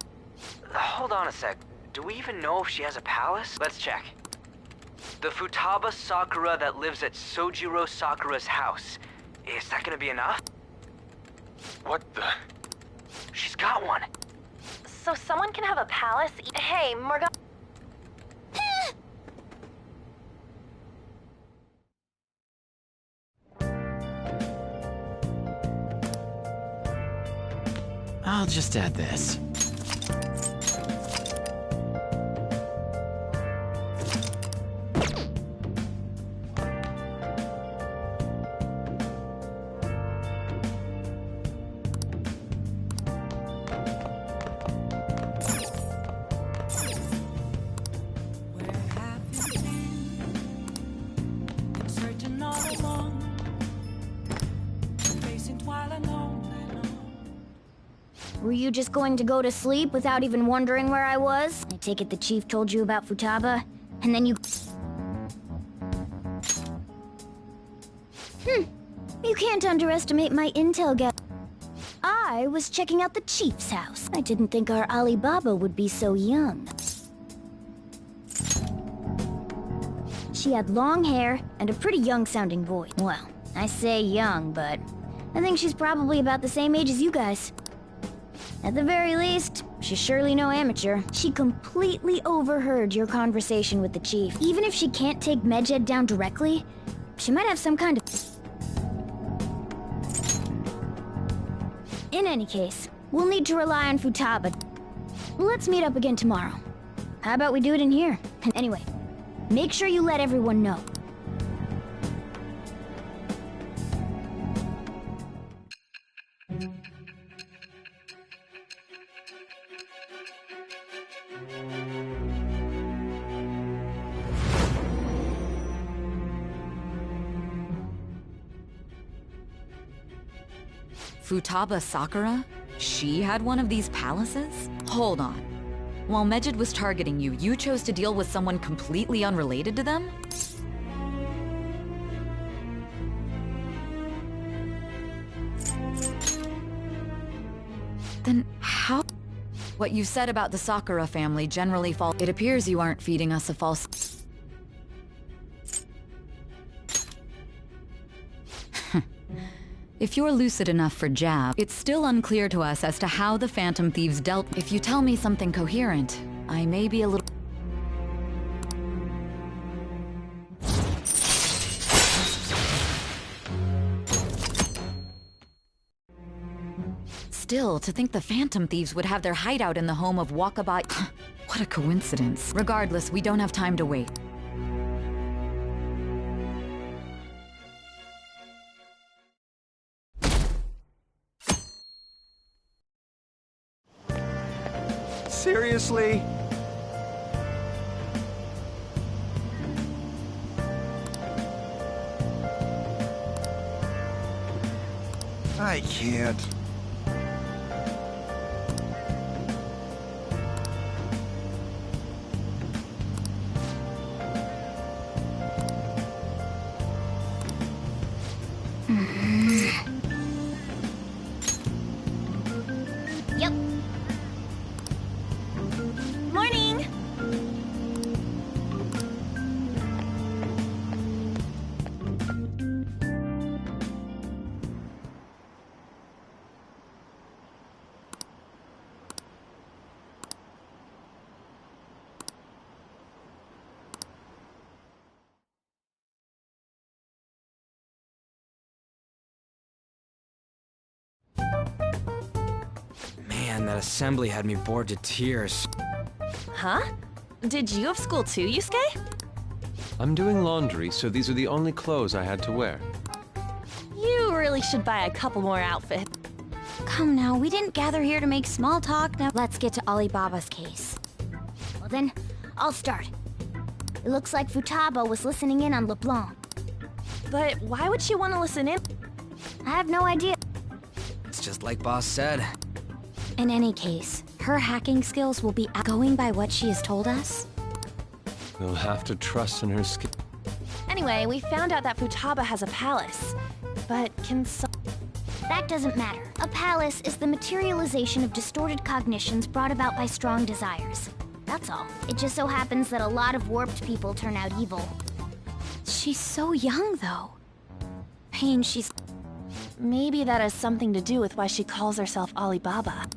Hold on a sec. Do we even know if she has a palace? Let's check. The Futaba Sakura that lives at Sojiro Sakura's house. Is that gonna be enough? What the... She's got one. So someone can have a palace? Hey, Morgana... I'll just add this. Were you just going to go to sleep without even wondering where I was? I take it the chief told you about Futaba, and then you... You can't underestimate my intel gap. I was checking out the chief's house. I didn't think our Alibaba would be so young. She had long hair and a pretty young-sounding voice. Well, I say young, but I think she's probably about the same age as you guys. At the very least, she's surely no amateur. She completely overheard your conversation with the chief. Even if she can't take Medjed down directly, she might have some kind of... In any case, we'll need to rely on Futaba. Let's meet up again tomorrow. How about we do it in here? Anyway, make sure you let everyone know. Futaba Sakura? She had one of these palaces? Hold on. While Medjed was targeting you, you chose to deal with someone completely unrelated to them? Then how? What you said about the Sakura family generally falls. It appears you aren't feeding us a false... If you're lucid enough for jab, it's still unclear to us as to how the Phantom Thieves dealt. If you tell me something coherent, I may be a little... Still, to think the Phantom Thieves would have their hideout in the home of Wakabai... What a coincidence. Regardless, we don't have time to wait. Seriously? I can't. Yep. Morning! Man, that assembly had me bored to tears. Huh? Did you have school too, Yusuke? I'm doing laundry, so these are the only clothes I had to wear. You really should buy a couple more outfits. Come now, we didn't gather here to make small talk. Now let's get to Alibaba's case. Well then, I'll start. It looks like Futaba was listening in on LeBlanc. But why would she want to listen in? I have no idea. It's just like Boss said. In any case, her hacking skills will be going by what she has told us. We'll have to trust in her skill. Anyway, we found out that Futaba has a palace. But can That doesn't matter. A palace is the materialization of distorted cognitions brought about by strong desires. That's all. It just so happens that a lot of warped people turn out evil. She's so young, though. Pain, she's... Maybe that has something to do with why she calls herself Alibaba.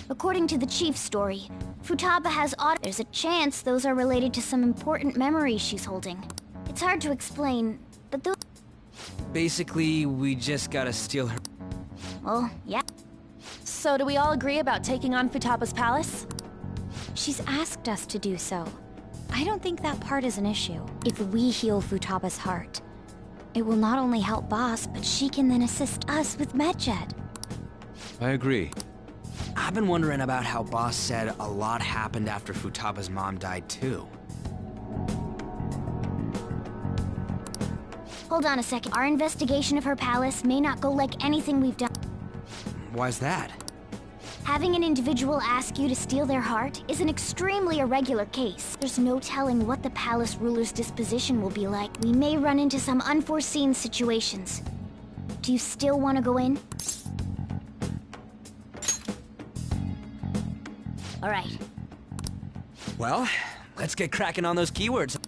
According to the chief's story, Futaba has There's a chance those are related to some important memories she's holding. It's hard to explain, but those... Basically, we just gotta steal her. Well, yeah. So do we all agree about taking on Futaba's palace? She's asked us to do so. I don't think that part is an issue. If we heal Futaba's heart, it will not only help Boss, but she can then assist us with Medjed. I agree. I've been wondering about how Boss said a lot happened after Futaba's mom died too. Hold on a second. Our investigation of her palace may not go like anything we've done. Why's that? Having an individual ask you to steal their heart is an extremely irregular case. There's no telling what the palace ruler's disposition will be like. We may run into some unforeseen situations. Do you still want to go in? All right. Well, let's get cracking on those keywords.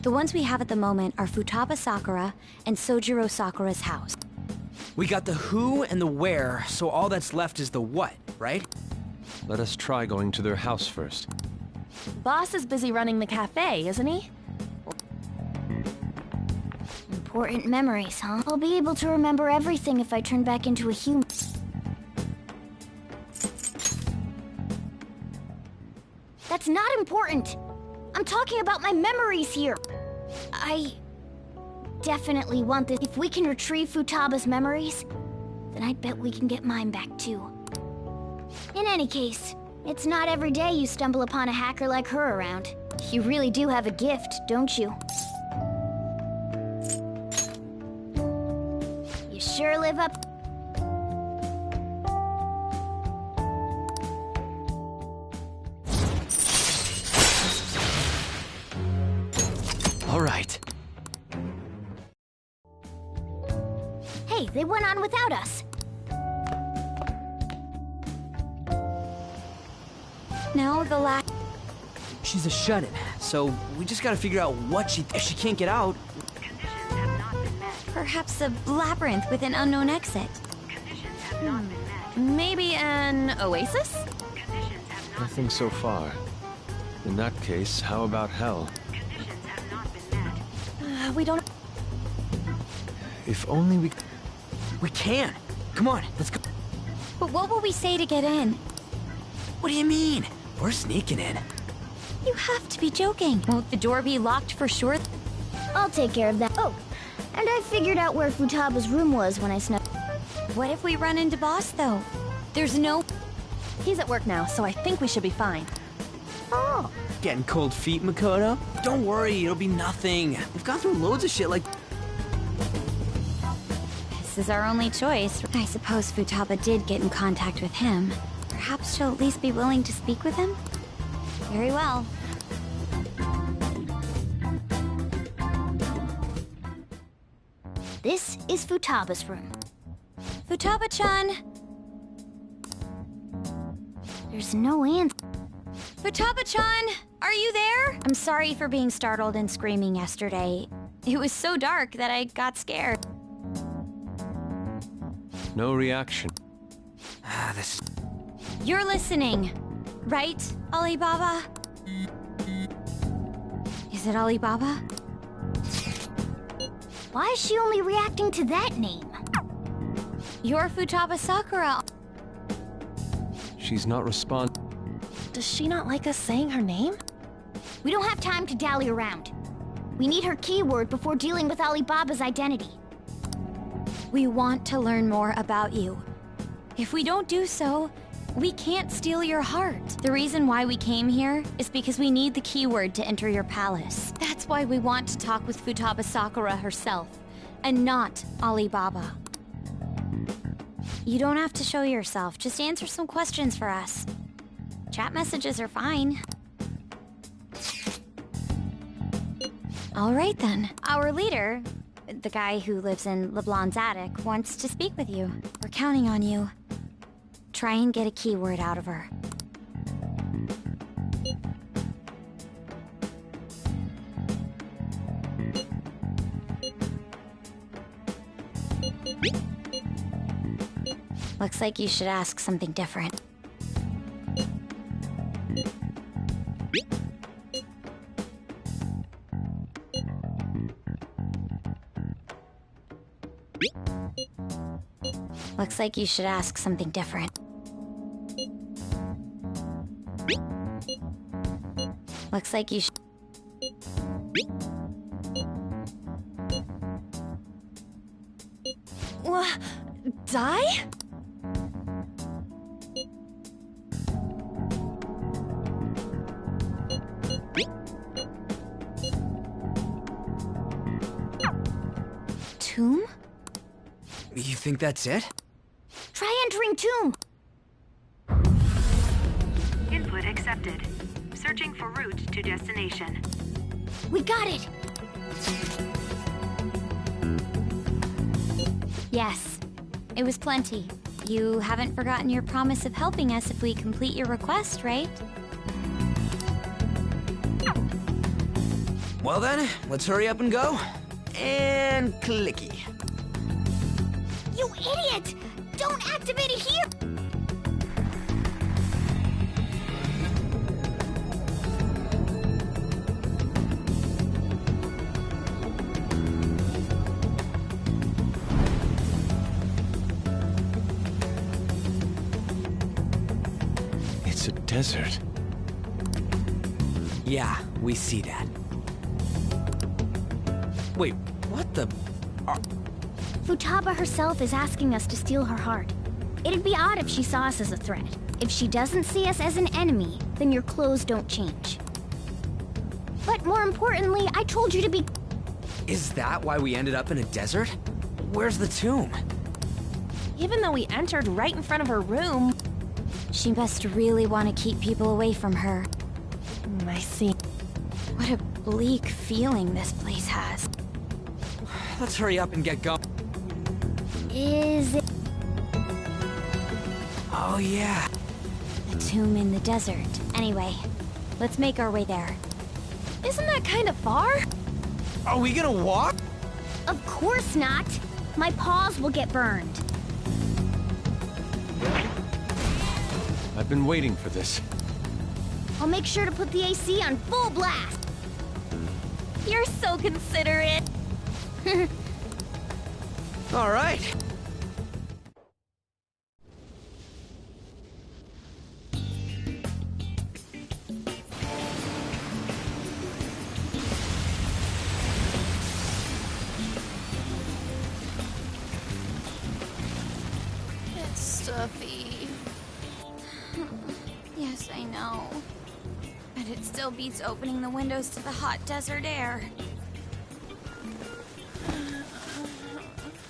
The ones we have at the moment are Futaba Sakura and Sojiro Sakura's house. We got the who and the where, so all that's left is the what, right? Let us try going to their house first. Boss is busy running the cafe, isn't he? Important memories, huh? I'll be able to remember everything if I turn back into a human. That's not important. I'm talking about my memories here. I definitely want this. If we can retrieve Futaba's memories, then I bet we can get mine back too. In any case, it's not every day you stumble upon a hacker like her around. You really do have a gift, don't you? You sure live up. All right. Hey, they went on without us. No, the last... She's a shut-in, so we just gotta figure out what if she can't get out. Perhaps a labyrinth with an unknown exit. Maybe an oasis? Nothing so far. In that case, how about hell? We don't... If only we... We can! Come on, let's go. But what will we say to get in? What do you mean? We're sneaking in. You have to be joking. Won't the door be locked for sure? I'll take care of that. Oh, and I figured out where Futaba's room was when I snuck. What if we run into Boss, though? There's no... He's at work now, so I think we should be fine. Oh. Getting cold feet, Makoto? Don't worry, it'll be nothing. We've gone through loads of shit like... This is our only choice. I suppose Futaba did get in contact with him. Perhaps she'll at least be willing to speak with him? Very well. This is Futaba's room. Futaba-chan! There's no answer. Futaba-chan! Are you there? I'm sorry for being startled and screaming yesterday. It was so dark that I got scared. No reaction. This... You're listening, right, Alibaba? Is it Alibaba? Why is she only reacting to that name? You're Futaba Sakura. She's not responding. Does she not like us saying her name? We don't have time to dally around. We need her keyword before dealing with Alibaba's identity. We want to learn more about you. If we don't do so, we can't steal your heart. The reason why we came here is because we need the keyword to enter your palace. That's why we want to talk with Futaba Sakura herself, and not Alibaba. You don't have to show yourself, just answer some questions for us. Chat messages are fine. All right then. Our leader, the guy who lives in LeBlanc's attic, wants to speak with you. We're counting on you. Try and get a keyword out of her. Looks like you should ask something different. Looks like you should ask something different. Looks like you should... Die? Tomb? You think that's it? Try entering tomb. accepted. Searching for route to destination. We got it! Yes, it was plenty. You haven't forgotten your promise of helping us if we complete your request, right? Well then, let's hurry up and go. And clicky. You idiot! Don't activate it here! It's a desert. Yeah, we see that. Wait, what the... Futaba herself is asking us to steal her heart. It'd be odd if she saw us as a threat. If she doesn't see us as an enemy, then your clothes don't change. But more importantly, I told you to be... Is that why we ended up in a desert? Where's the tomb? Even though we entered right in front of her room... She must really want to keep people away from her. I see. What a bleak feeling this place has. Let's hurry up and get going. Is it... Oh yeah. The tomb in the desert. Anyway, let's make our way there. Isn't that kind of far? Are we gonna walk? Of course not. My paws will get burned. I've been waiting for this. I'll make sure to put the AC on full blast. You're so considerate. All right. It's stuffy. Yes, I know. But it still beats opening the windows to the hot desert air.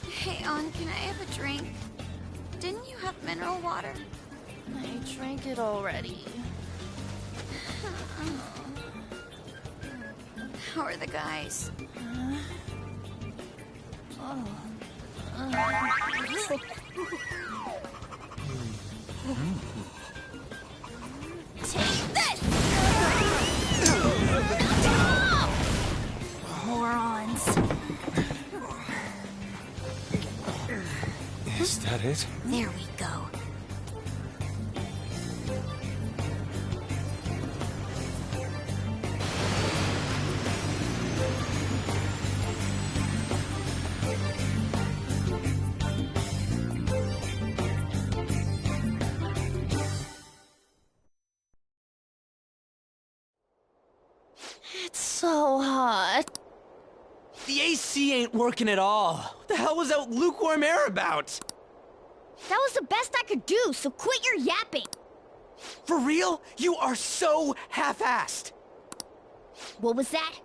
Hey, On, can I have a drink? Didn't you have mineral water? I drank it already. How are the guys? Take this! Morons. Is that it? There we go. It's so hot. The AC ain't working at all. What the hell was that lukewarm air about? That was the best I could do, so quit your yapping. For real? You are so half-assed. What was that?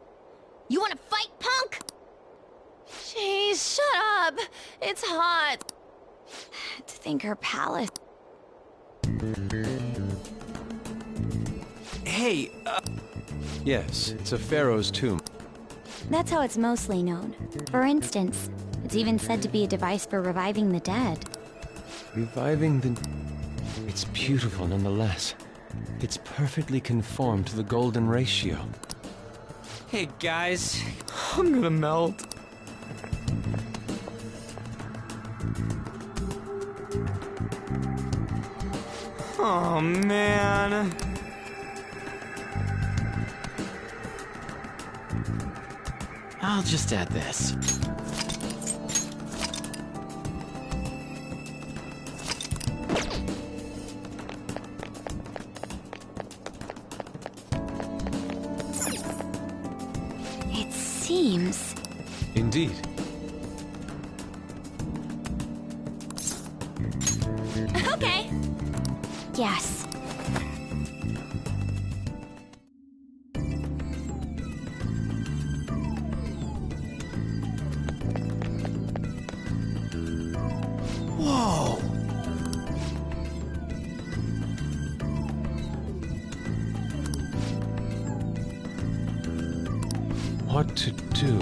You want to fight, punk? Jeez, shut up. It's hot. To think her palace... Hey, Yes, it's a pharaoh's tomb. That's how it's mostly known. For instance, it's even said to be a device for reviving the dead. Reviving the... It's beautiful nonetheless. It's perfectly conformed to the golden ratio. Hey guys, I'm gonna melt. Oh man. I'll just add this. It seems... Indeed. Okay. Yes. Whoa! what to do.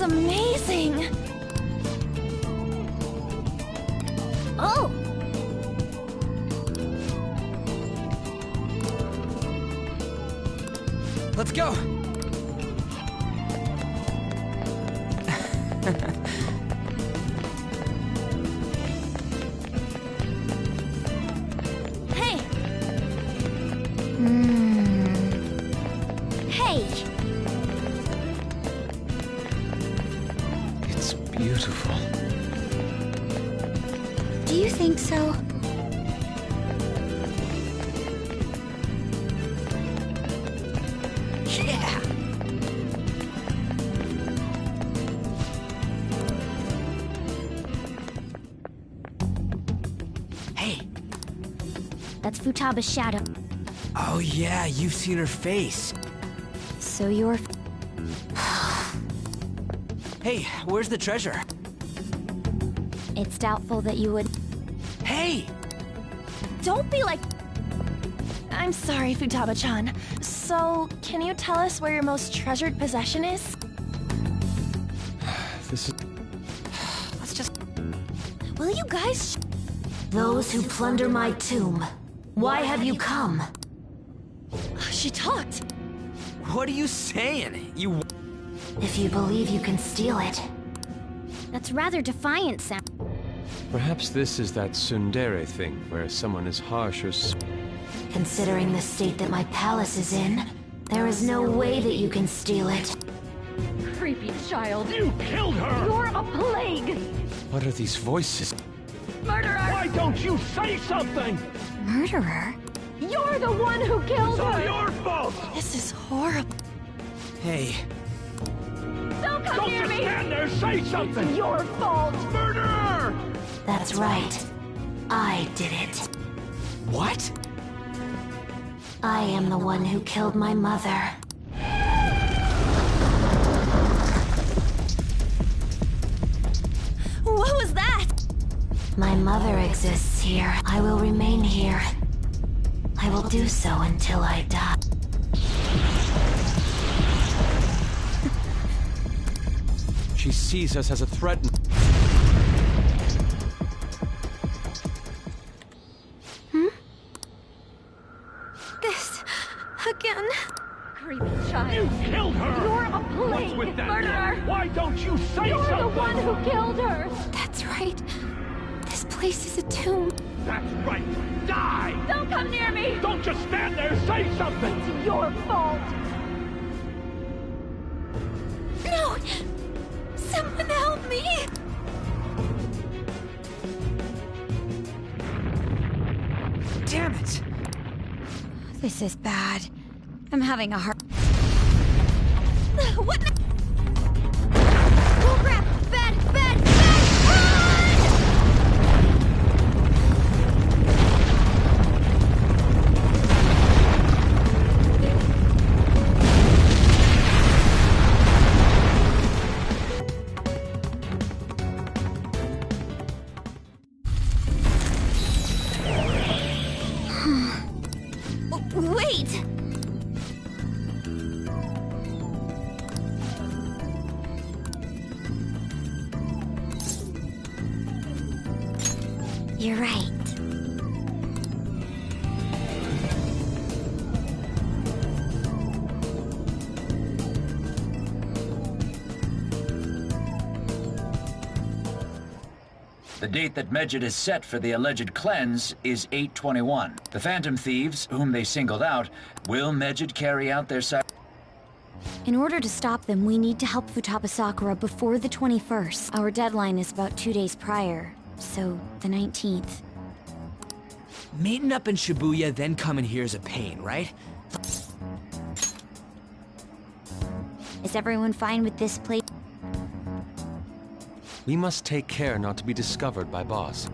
Amazing! Oh! Let's go! Hey! Hey! It's beautiful. Do you think so? Yeah! Hey! That's Futaba's shadow. Oh yeah, you've seen her face. So you're... Hey, where's the treasure? It's doubtful that you would... Hey! Don't be like... I'm sorry, Futaba-chan. So, can you tell us where your most treasured possession is? This is... Let's just... Will you guys... Those who plunder my tomb, why have you come? She talked. What are you saying? You... If you believe you can steal it. That's rather defiant sound. Perhaps this is that tsundere thing, where someone is harsh or... Considering the state that my palace is in, there is no way that you can steal it. Creepy child. You killed her! You're a plague! What are these voices? Murderer! Why don't you say something? Murderer? You're the one who killed It's all her! your fault! This is horrible. Hey. Don't come Don't near just me! stand there, say something! It's your fault! Murderer! That's right. I did it. What? I am the one who killed my mother. What was that? My mother exists here. I will remain here. I will do so until I die. She sees us as a threat. This... again? Creepy child. You killed her! You're a plague! What's with that? Murderer! Why don't you say You're something? the one who killed her! That's right. This place is a tomb. That's right. Die! Don't come near me! Don't just stand there, say something! It's your fault! No! Someone help me! Damn it! This is bad. I'm having a hard... What? Oh crap! Bad! Bad! Wait! You're right. The date that Medjed is set for the alleged cleanse is 8/21. The Phantom Thieves, whom they singled out, will Medjed carry out their In order to stop them, we need to help Futaba Sakura before the 21st. Our deadline is about 2 days prior, so the 19th. Meeting up in Shibuya, then coming here is a pain, right? Is everyone fine with this place? We must take care not to be discovered by Boss.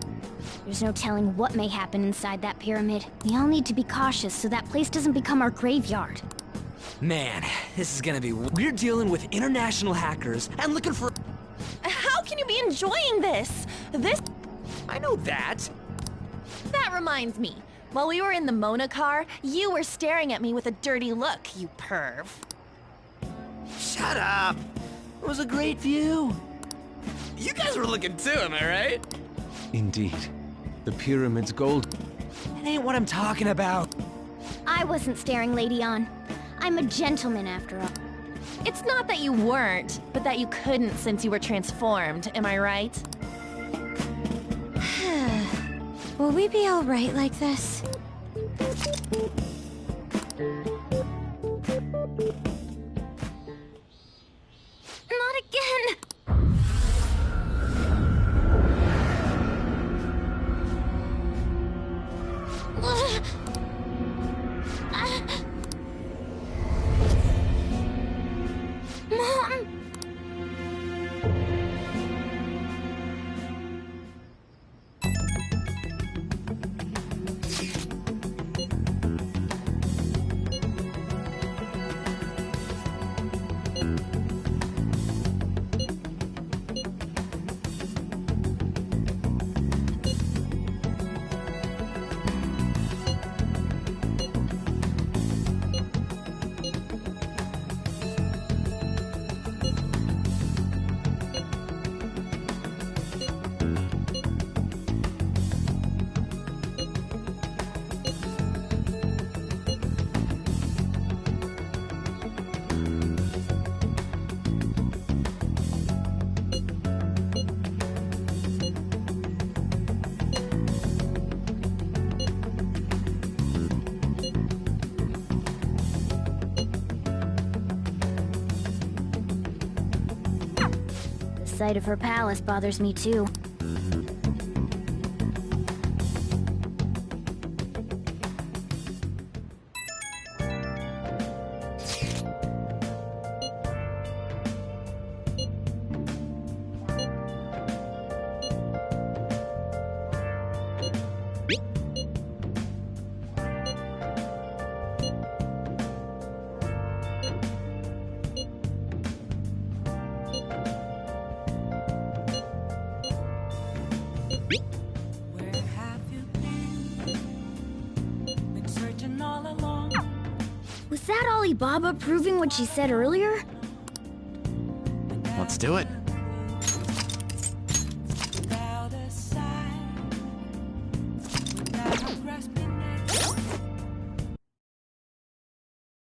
There's no telling what may happen inside that pyramid. We all need to be cautious so that place doesn't become our graveyard. Man, this is gonna be... We're dealing with international hackers and looking for... How can you be enjoying this? I know that. That reminds me. While we were in the Mona car, you were staring at me with a dirty look, you perv. Shut up! It was a great view. You guys were looking too, am I right? Indeed. The pyramid's gold. It ain't what I'm talking about. I wasn't staring, Lady On. I'm a gentleman after all. It's not that you weren't, but that you couldn't since you were transformed, am I right? Will we be alright like this? Not again! Mom! The sight of her palace bothers me too. Was that Ali Baba proving what she said earlier? Let's do it.